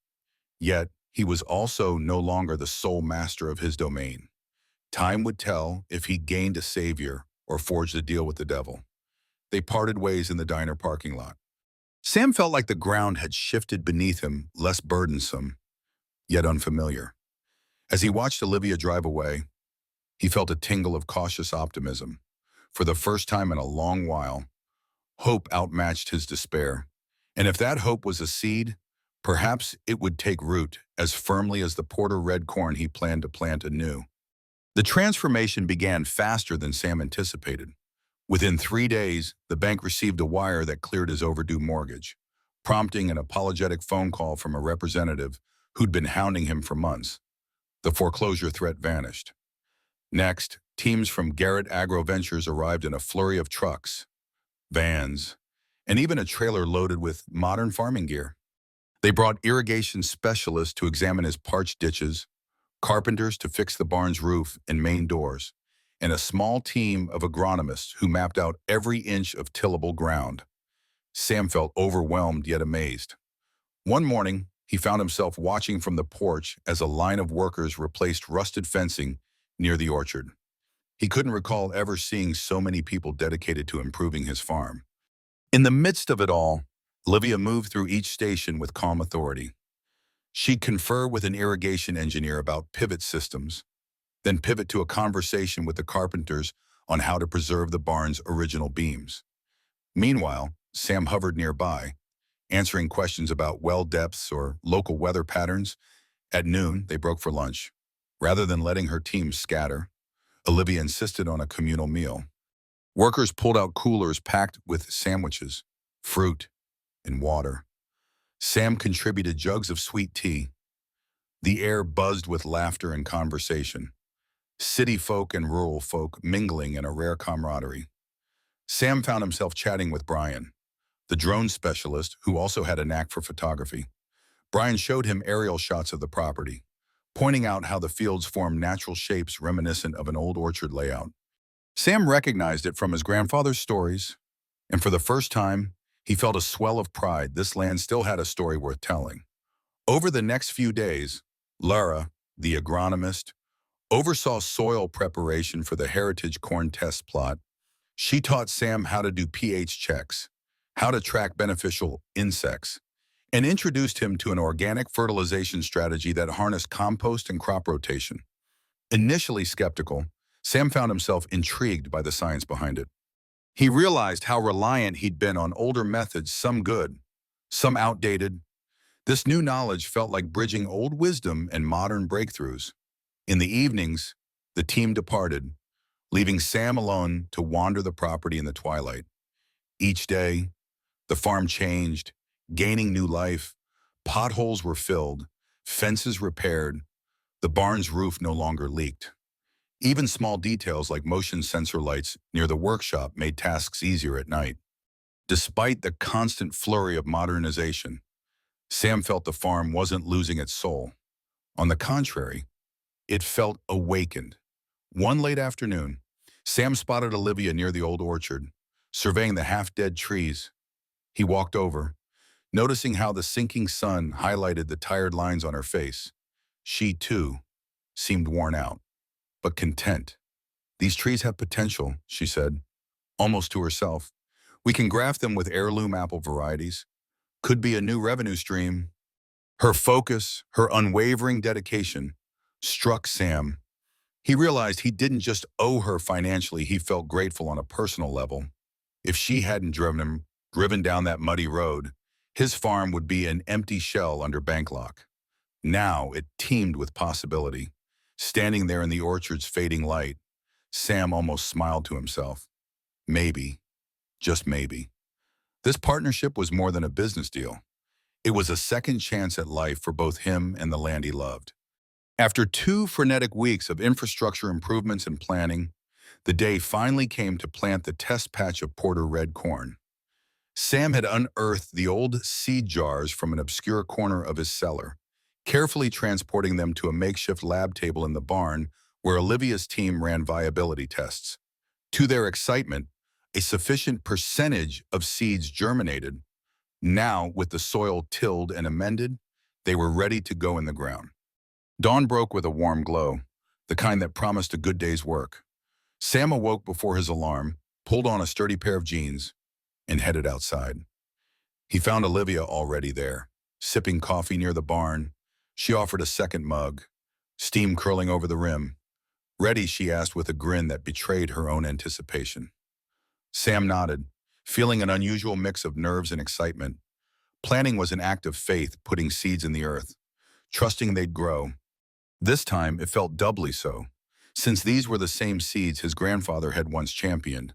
yet he was also no longer the sole master of his domain. Time would tell if he gained a savior or forged a deal with the devil. They parted ways in the diner parking lot. Sam felt like the ground had shifted beneath him, less burdensome, yet unfamiliar. As he watched Olivia drive away, he felt a tingle of cautious optimism. For the first time in a long while, hope outmatched his despair. And if that hope was a seed, perhaps it would take root as firmly as the Porter red corn he planned to plant anew. The transformation began faster than Sam anticipated. Within 3 days, the bank received a wire that cleared his overdue mortgage, prompting an apologetic phone call from a representative who'd been hounding him for months. The foreclosure threat vanished. Next, teams from Garrett Agro Ventures arrived in a flurry of trucks, vans, and even a trailer loaded with modern farming gear. They brought irrigation specialists to examine his parched ditches, carpenters to fix the barn's roof and main doors, and a small team of agronomists who mapped out every inch of tillable ground. Sam felt overwhelmed yet amazed. One morning, he found himself watching from the porch as a line of workers replaced rusted fencing near the orchard. He couldn't recall ever seeing so many people dedicated to improving his farm. In the midst of it all, Olivia moved through each station with calm authority. She'd confer with an irrigation engineer about pivot systems, then pivot to a conversation with the carpenters on how to preserve the barn's original beams. Meanwhile, Sam hovered nearby, answering questions about well depths or local weather patterns. At noon, they broke for lunch. Rather than letting her team scatter, Olivia insisted on a communal meal. Workers pulled out coolers packed with sandwiches, fruit, and water. Sam contributed jugs of sweet tea. The air buzzed with laughter and conversation. City folk and rural folk mingling in a rare camaraderie. Sam found himself chatting with Brian, the drone specialist who also had a knack for photography. Brian showed him aerial shots of the property, pointing out how the fields formed natural shapes reminiscent of an old orchard layout. Sam recognized it from his grandfather's stories, and for the first time, he felt a swell of pride. This land still had a story worth telling. Over the next few days, Lara, the agronomist, oversaw soil preparation for the heritage corn test plot. She taught Sam how to do pH checks, how to track beneficial insects, and introduced him to an organic fertilization strategy that harnessed compost and crop rotation. Initially skeptical, Sam found himself intrigued by the science behind it. He realized how reliant he'd been on older methods, some good, some outdated. This new knowledge felt like bridging old wisdom and modern breakthroughs. In the evenings, the team departed, leaving Sam alone to wander the property in the twilight. Each day, the farm changed, gaining new life. Potholes were filled, fences repaired, the barn's roof no longer leaked. Even small details like motion sensor lights near the workshop made tasks easier at night. Despite the constant flurry of modernization, Sam felt the farm wasn't losing its soul. On the contrary, it felt awakened. One late afternoon, Sam spotted Olivia near the old orchard, surveying the half-dead trees. He walked over, noticing how the sinking sun highlighted the tired lines on her face. She, too, seemed worn out, but content. "These trees have potential," she said, almost to herself. "We can graft them with heirloom apple varieties. Could be a new revenue stream." Her focus, her unwavering dedication, struck Sam. He realized he didn't just owe her financially, he felt grateful on a personal level. If she hadn't driven him Driven down that muddy road, his farm would be an empty shell under bank lock. Now it teemed with possibility. Standing there in the orchard's fading light, Sam almost smiled to himself. Maybe, just maybe. This partnership was more than a business deal. It was a second chance at life for both him and the land he loved. After 2 frenetic weeks of infrastructure improvements and planning, the day finally came to plant the test patch of Porter red corn. Sam had unearthed the old seed jars from an obscure corner of his cellar, carefully transporting them to a makeshift lab table in the barn where Olivia's team ran viability tests. To their excitement, a sufficient percentage of seeds germinated. Now, with the soil tilled and amended, they were ready to go in the ground. Dawn broke with a warm glow, the kind that promised a good day's work. Sam awoke before his alarm, pulled on a sturdy pair of jeans, and headed outside. He found Olivia already there, sipping coffee near the barn. She offered a second mug, steam curling over the rim. "Ready?" she asked with a grin that betrayed her own anticipation. Sam nodded, feeling an unusual mix of nerves and excitement. Planting was an act of faith, putting seeds in the earth, trusting they'd grow. This time, it felt doubly so, since these were the same seeds his grandfather had once championed.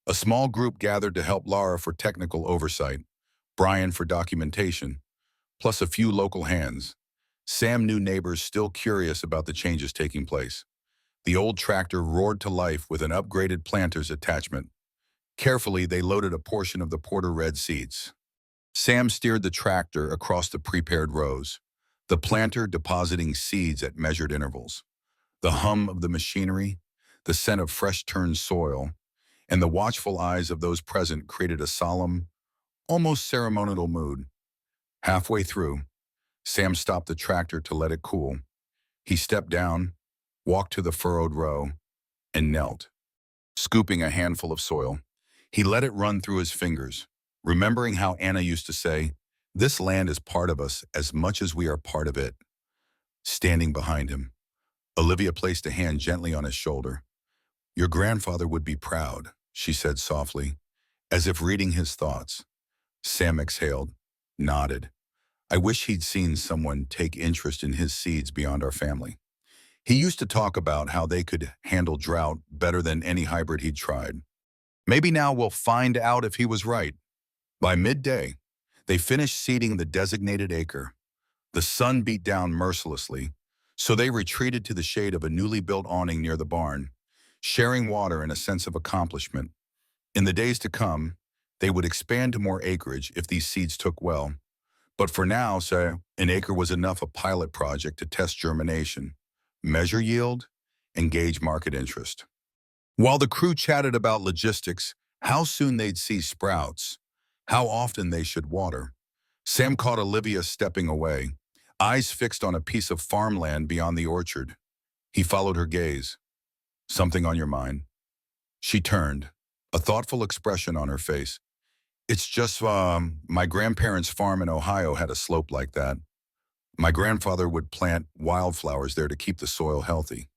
A small group gathered to help Laura for technical oversight, Brian for documentation, plus a few local hands. Sam knew neighbors still curious about the changes taking place. The old tractor roared to life with an upgraded planter's attachment. Carefully, they loaded a portion of the Porter red seeds. Sam steered the tractor across the prepared rows, the planter depositing seeds at measured intervals. The hum of the machinery, the scent of fresh-turned soil, and the watchful eyes of those present created a solemn, almost ceremonial mood. Halfway through, Sam stopped the tractor to let it cool. He stepped down, walked to the furrowed row, and knelt. Scooping a handful of soil, he let it run through his fingers, remembering how Anna used to say, "This land is part of us as much as we are part of it." Standing behind him, Olivia placed a hand gently on his shoulder. "Your grandfather would be proud," she said softly, as if reading his thoughts. Sam exhaled, nodded. "I wish he'd seen someone take interest in his seeds beyond our family. He used to talk about how they could handle drought better than any hybrid he'd tried. Maybe now we'll find out if he was right." By midday, they finished seeding the designated acre. The sun beat down mercilessly, so they retreated to the shade of a newly built awning near the barn, sharing water and a sense of accomplishment. In the days to come, they would expand to more acreage if these seeds took well. But for now, an acre was enough a pilot project to test germination, measure yield, and gauge market interest. While the crew chatted about logistics, how soon they'd see sprouts, how often they should water, Sam caught Olivia stepping away, eyes fixed on a piece of farmland beyond the orchard. He followed her gaze. "Something on your mind?" She turned, a thoughtful expression on her face. "It's just, my grandparents' farm in Ohio had a slope like that. My grandfather would plant wildflowers there to keep the soil healthy.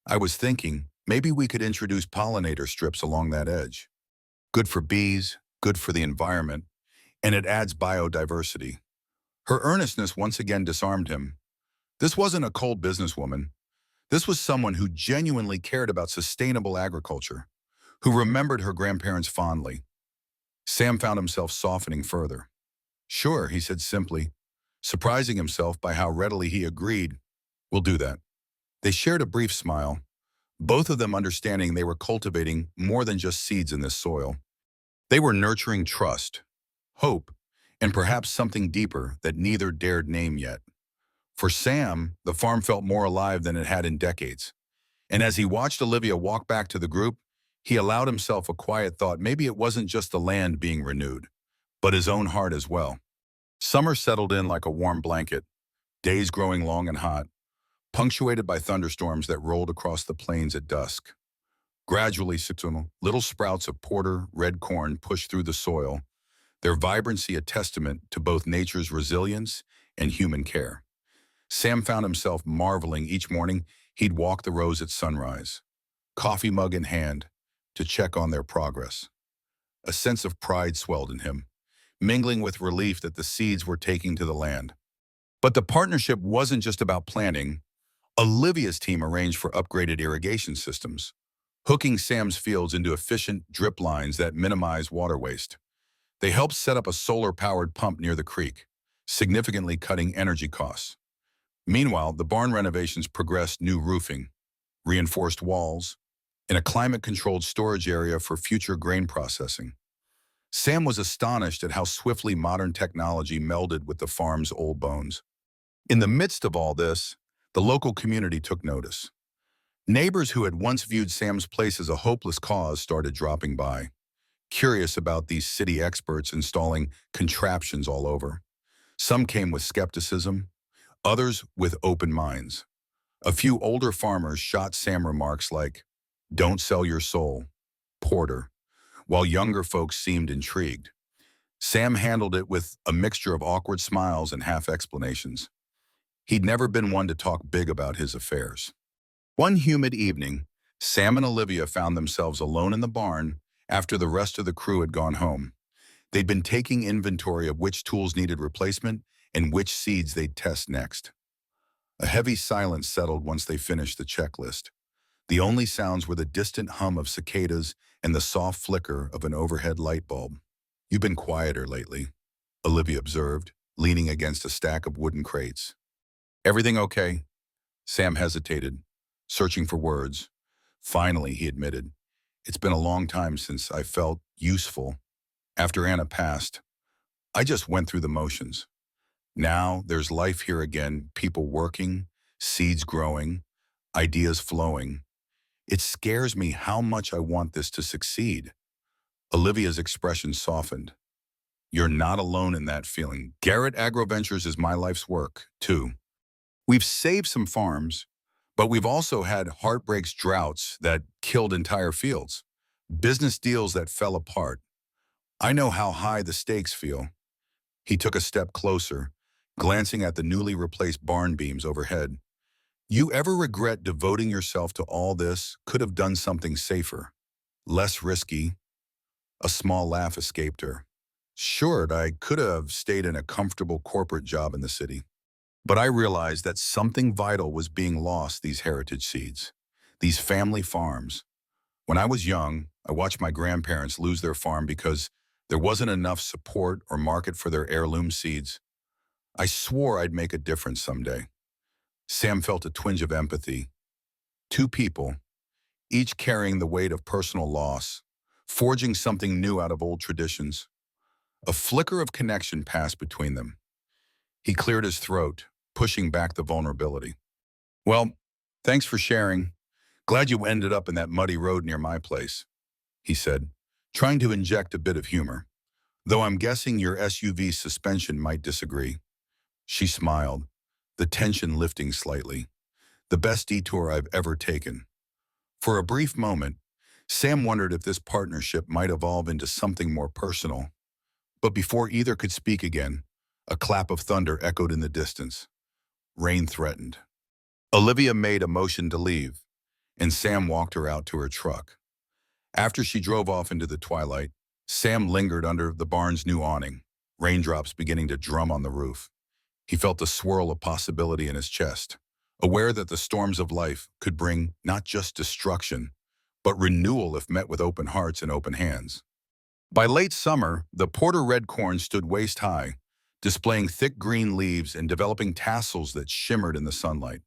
I was thinking, maybe we could introduce pollinator strips along that edge. Good for bees, good for the environment, and it adds biodiversity." Her earnestness once again disarmed him. This wasn't a cold businesswoman. This was someone who genuinely cared about sustainable agriculture, who remembered her grandparents fondly. Sam found himself softening further. "Sure," he said simply, surprising himself by how readily he agreed. "We'll do that." They shared a brief smile, both of them understanding they were cultivating more than just seeds in this soil. They were nurturing trust, hope, and perhaps something deeper that neither dared name yet. For Sam, the farm felt more alive than it had in decades. And as he watched Olivia walk back to the group, he allowed himself a quiet thought. Maybe it wasn't just the land being renewed, but his own heart as well. Summer settled in like a warm blanket, days growing long and hot, punctuated by thunderstorms that rolled across the plains at dusk. Gradually, little sprouts of Porter red corn pushed through the soil, their vibrancy a testament to both nature's resilience and human care. Sam found himself marveling each morning he'd walk the rows at sunrise, coffee mug in hand, to check on their progress. A sense of pride swelled in him, mingling with relief that the seeds were taking to the land. But the partnership wasn't just about planning. Olivia's team arranged for upgraded irrigation systems, hooking Sam's fields into efficient drip lines that minimize water waste. They helped set up a solar-powered pump near the creek, significantly cutting energy costs. Meanwhile, the barn renovations progressed: new roofing, reinforced walls, and a climate-controlled storage area for future grain processing. Sam was astonished at how swiftly modern technology melded with the farm's old bones. In the midst of all this, the local community took notice. Neighbors who had once viewed Sam's place as a hopeless cause started dropping by, curious about these city experts installing contraptions all over. Some came with skepticism, others with open minds. A few older farmers shot Sam remarks like, "Don't sell your soul, Porter," while younger folks seemed intrigued. Sam handled it with a mixture of awkward smiles and half-explanations. He'd never been one to talk big about his affairs. One humid evening, Sam and Olivia found themselves alone in the barn after the rest of the crew had gone home. They'd been taking inventory of which tools needed replacement and which seeds they'd test next. A heavy silence settled once they finished the checklist. The only sounds were the distant hum of cicadas and the soft flicker of an overhead light bulb. "You've been quieter lately," Olivia observed, leaning against a stack of wooden crates. "Everything okay?" Sam hesitated, searching for words. Finally, he admitted, "It's been a long time since I felt useful. After Anna passed, I just went through the motions. Now there's life here again, people working, seeds growing, ideas flowing. It scares me how much I want this to succeed." Olivia's expression softened. "You're not alone in that feeling. Garrett AgroVentures is my life's work, too. We've saved some farms, but we've also had heartbreaks, droughts that killed entire fields, business deals that fell apart. I know how high the stakes feel." He took a step closer, glancing at the newly replaced barn beams overhead. "You ever regret devoting yourself to all this? Could have done something safer, less risky." A small laugh escaped her. "Sure, I could have stayed in a comfortable corporate job in the city. But I realized that something vital was being lost, these heritage seeds, these family farms. When I was young, I watched my grandparents lose their farm because there wasn't enough support or market for their heirloom seeds. I swore I'd make a difference someday." Sam felt a twinge of empathy. Two people, each carrying the weight of personal loss, forging something new out of old traditions. A flicker of connection passed between them. He cleared his throat, pushing back the vulnerability. "Well, thanks for sharing. Glad you ended up in that muddy road near my place," he said, trying to inject a bit of humor. "Though I'm guessing your SUV suspension might disagree." She smiled, the tension lifting slightly. "The best detour I've ever taken." For a brief moment, Sam wondered if this partnership might evolve into something more personal. But before either could speak again, a clap of thunder echoed in the distance. Rain threatened. Olivia made a motion to leave, and Sam walked her out to her truck. After she drove off into the twilight, Sam lingered under the barn's new awning, raindrops beginning to drum on the roof. He felt a swirl of possibility in his chest, aware that the storms of life could bring not just destruction, but renewal if met with open hearts and open hands. By late summer, the Porter red corn stood waist-high, displaying thick green leaves and developing tassels that shimmered in the sunlight.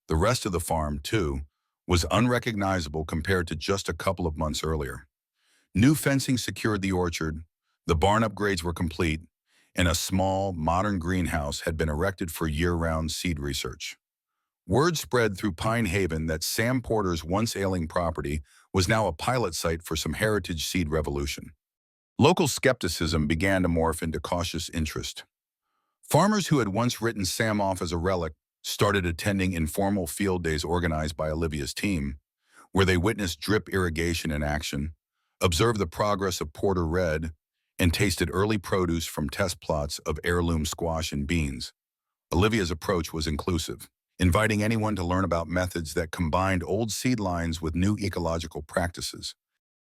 The rest of the farm, too, was unrecognizable compared to just a couple of months earlier. New fencing secured the orchard, the barn upgrades were complete, and a small, modern greenhouse had been erected for year-round seed research. Word spread through Pine Haven that Sam Porter's once ailing property was now a pilot site for some heritage seed revolution. Local skepticism began to morph into cautious interest. Farmers who had once written Sam off as a relic started attending informal field days organized by Olivia's team, where they witnessed drip irrigation in action, observed the progress of Porter Red, and tasted early produce from test plots of heirloom squash and beans. Olivia's approach was inclusive, inviting anyone to learn about methods that combined old seed lines with new ecological practices.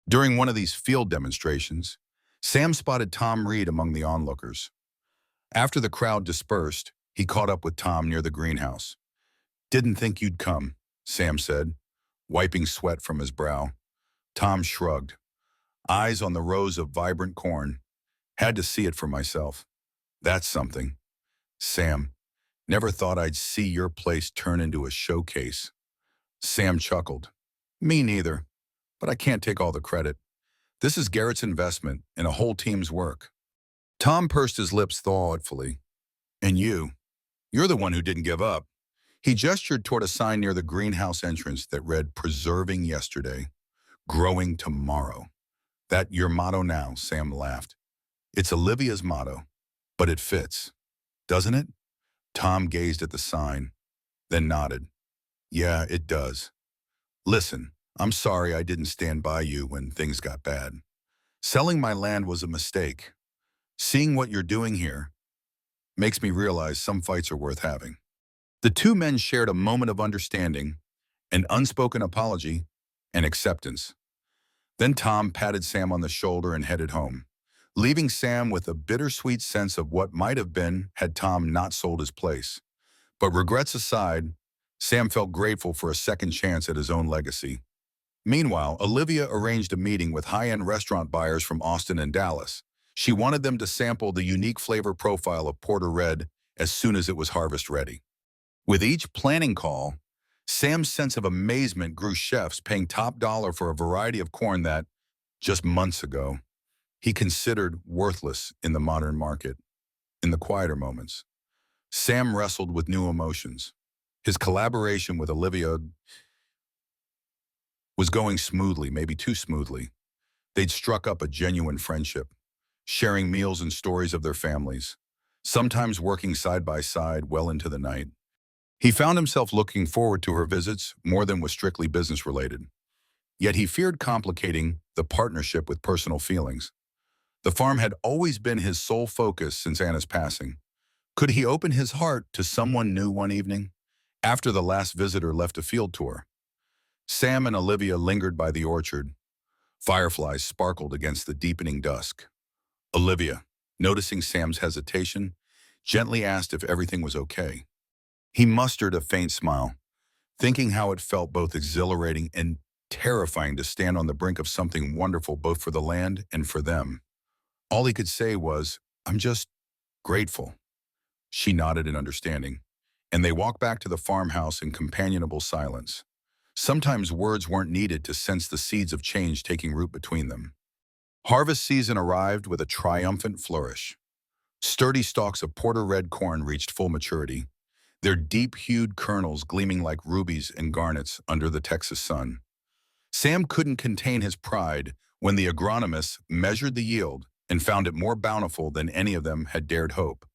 During one of these field demonstrations, Sam spotted Tom Reed among the onlookers. After the crowd dispersed, he caught up with Tom near the greenhouse. "Didn't think you'd come," Sam said, wiping sweat from his brow. Tom shrugged, eyes on the rows of vibrant corn. "Had to see it for myself." "That's something." "Sam, never thought I'd see your place turn into a showcase." Sam chuckled. "Me neither, but I can't take all the credit. This is Garrett's investment and a whole team's work." Tom pursed his lips thoughtfully. "And you're the one who didn't give up." He gestured toward a sign near the greenhouse entrance that read, "Preserving yesterday, growing tomorrow." "That your motto now," Sam laughed. "It's Olivia's motto, but it fits, doesn't it?" Tom gazed at the sign, then nodded. "Yeah, it does. Listen, I'm sorry I didn't stand by you when things got bad. Selling my land was a mistake. Seeing what you're doing here makes me realize some fights are worth having." The two men shared a moment of understanding, an unspoken apology, and acceptance. Then Tom patted Sam on the shoulder and headed home, leaving Sam with a bittersweet sense of what might have been had Tom not sold his place. But regrets aside, Sam felt grateful for a second chance at his own legacy. Meanwhile, Olivia arranged a meeting with high-end restaurant buyers from Austin and Dallas. She wanted them to sample the unique flavor profile of Porter Red as soon as it was harvest ready. With each planning call, Sam's sense of amazement grew. Chefs paying top dollar for a variety of corn that, just months ago, he considered worthless in the modern market. In the quieter moments, Sam wrestled with new emotions. His collaboration with Olivia was going smoothly, maybe too smoothly. They'd struck up a genuine friendship, sharing meals and stories of their families, sometimes working side by side well into the night. He found himself looking forward to her visits more than was strictly business-related. Yet he feared complicating the partnership with personal feelings. The farm had always been his sole focus since Anna's passing. Could he open his heart to someone new one evening, after the last visitor left a field tour? Sam and Olivia lingered by the orchard. Fireflies sparkled against the deepening dusk. Olivia, noticing Sam's hesitation, gently asked if everything was okay. He mustered a faint smile, thinking how it felt both exhilarating and terrifying to stand on the brink of something wonderful both for the land and for them. All he could say was, "I'm just grateful." She nodded in understanding, and they walked back to the farmhouse in companionable silence. Sometimes words weren't needed to sense the seeds of change taking root between them. Harvest season arrived with a triumphant flourish. Sturdy stalks of Porter Red corn reached full maturity, their deep-hued kernels gleaming like rubies and garnets under the Texas sun. Sam couldn't contain his pride when the agronomists measured the yield and found it more bountiful than any of them had dared hope.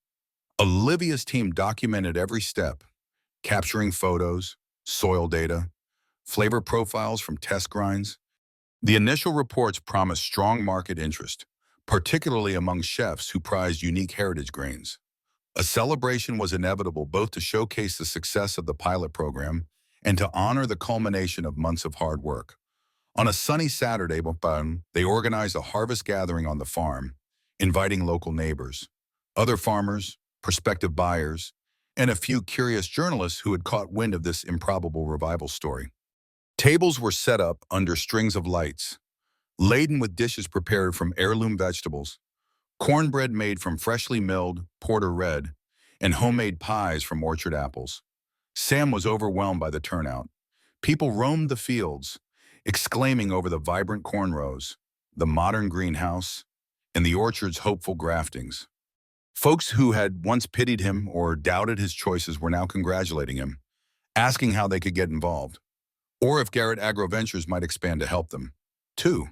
Olivia's team documented every step, capturing photos, soil data, flavor profiles from test grinds. The initial reports promised strong market interest, particularly among chefs who prized unique heritage grains. A celebration was inevitable both to showcase the success of the pilot program and to honor the culmination of months of hard work. On a sunny Saturday, they organized a harvest gathering on the farm, inviting local neighbors, other farmers, prospective buyers, and a few curious journalists who had caught wind of this improbable revival story. Tables were set up under strings of lights, laden with dishes prepared from heirloom vegetables, cornbread made from freshly milled Porter Red, and homemade pies from orchard apples. Sam was overwhelmed by the turnout. People roamed the fields, exclaiming over the vibrant corn rows, the modern greenhouse, and the orchard's hopeful graftings. Folks who had once pitied him or doubted his choices were now congratulating him, asking how they could get involved, or if Garrett AgroVentures might expand to help them. Too.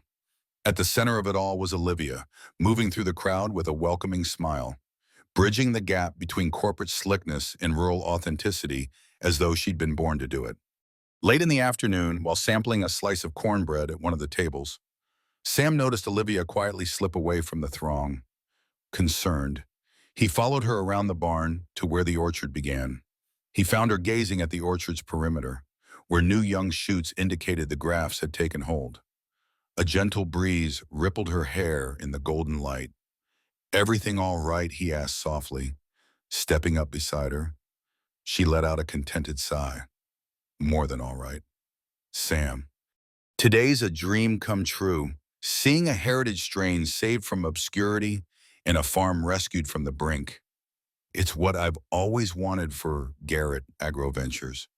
At the center of it all was Olivia, moving through the crowd with a welcoming smile, bridging the gap between corporate slickness and rural authenticity as though she'd been born to do it. Late in the afternoon, while sampling a slice of cornbread at one of the tables, Sam noticed Olivia quietly slip away from the throng. Concerned, he followed her around the barn to where the orchard began. He found her gazing at the orchard's perimeter, where new young shoots indicated the grafts had taken hold. A gentle breeze rippled her hair in the golden light. "Everything all right?" he asked softly, stepping up beside her. She let out a contented sigh. "More than all right, Sam. Today's a dream come true. Seeing a heritage strain saved from obscurity and a farm rescued from the brink. It's what I've always wanted for Garrett AgroVentures."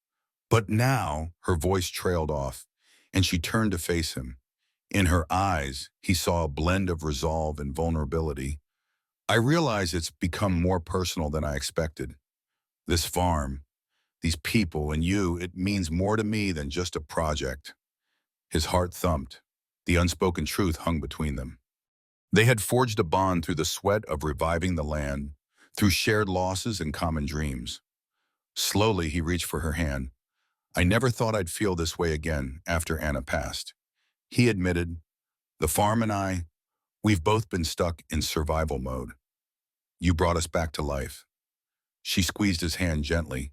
But now her voice trailed off, and she turned to face him. In her eyes, he saw a blend of resolve and vulnerability. "I realize it's become more personal than I expected. This farm, these people, and you, it means more to me than just a project." His heart thumped. The unspoken truth hung between them. They had forged a bond through the sweat of reviving the land, through shared losses and common dreams. Slowly, he reached for her hand. "I never thought I'd feel this way again after Anna passed." He admitted, "The farm and I, we've both been stuck in survival mode. You brought us back to life." She squeezed his hand gently,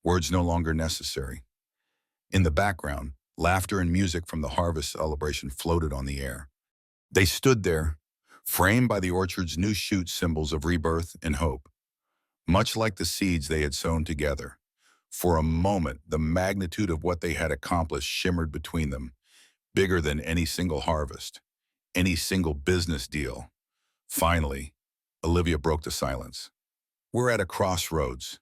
words no longer necessary. In the background, laughter and music from the harvest celebration floated on the air. They stood there, framed by the orchard's new shoot symbols of rebirth and hope, much like the seeds they had sown together. For a moment, the magnitude of what they had accomplished shimmered between them, bigger than any single harvest, any single business deal. Finally, Olivia broke the silence. "We're at a crossroads.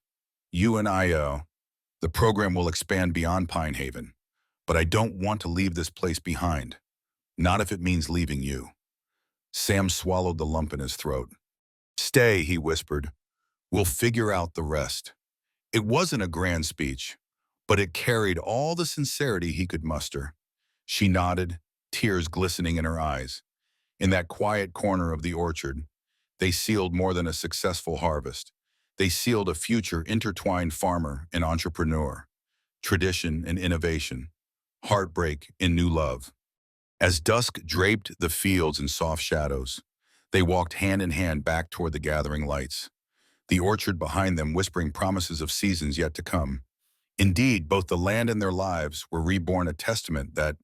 You and the program will expand beyond Pine Haven, but I don't want to leave this place behind. Not if it means leaving you." Sam swallowed the lump in his throat. "Stay," he whispered. "We'll figure out the rest." It wasn't a grand speech, but it carried all the sincerity he could muster. She nodded, tears glistening in her eyes. In that quiet corner of the orchard, they sealed more than a successful harvest. They sealed a future intertwined farmer and entrepreneur, tradition and innovation, heartbreak and new love. As dusk draped the fields in soft shadows, they walked hand in hand back toward the gathering lights, the orchard behind them whispering promises of seasons yet to come. Indeed, both the land and their lives were reborn, a testament that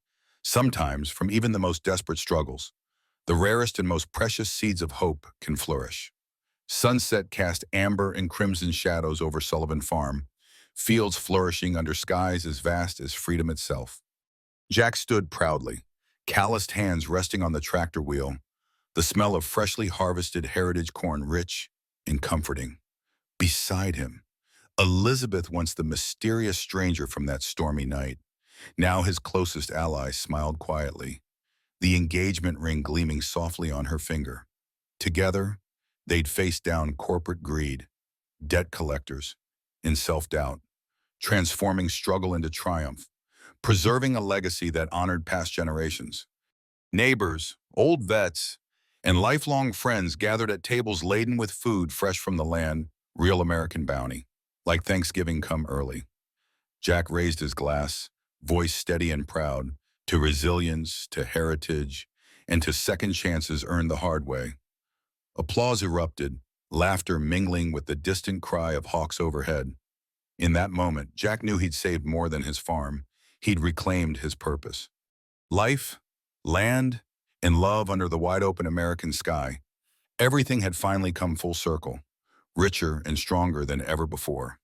sometimes, from even the most desperate struggles, the rarest and most precious seeds of hope can flourish. Sunset cast amber and crimson shadows over Sullivan Farm, fields flourishing under skies as vast as freedom itself. Jack stood proudly, calloused hands resting on the tractor wheel, the smell of freshly harvested heritage corn rich and comforting. Beside him, Elizabeth, once the mysterious stranger from that stormy night, now his closest ally, smiled quietly, the engagement ring gleaming softly on her finger. Together, they'd face down corporate greed, debt collectors, and self-doubt, transforming struggle into triumph, preserving a legacy that honored past generations. Neighbors, old vets, and lifelong friends gathered at tables laden with food fresh from the land, real American bounty. Like Thanksgiving come early. Jack raised his glass, voice steady and proud, to resilience, to heritage, and to second chances earned the hard way. Applause erupted, laughter mingling with the distant cry of hawks overhead. In that moment, Jack knew he'd saved more than his farm. He'd reclaimed his purpose. Life, land, and love under the wide-open American sky. Everything had finally come full circle, richer and stronger than ever before.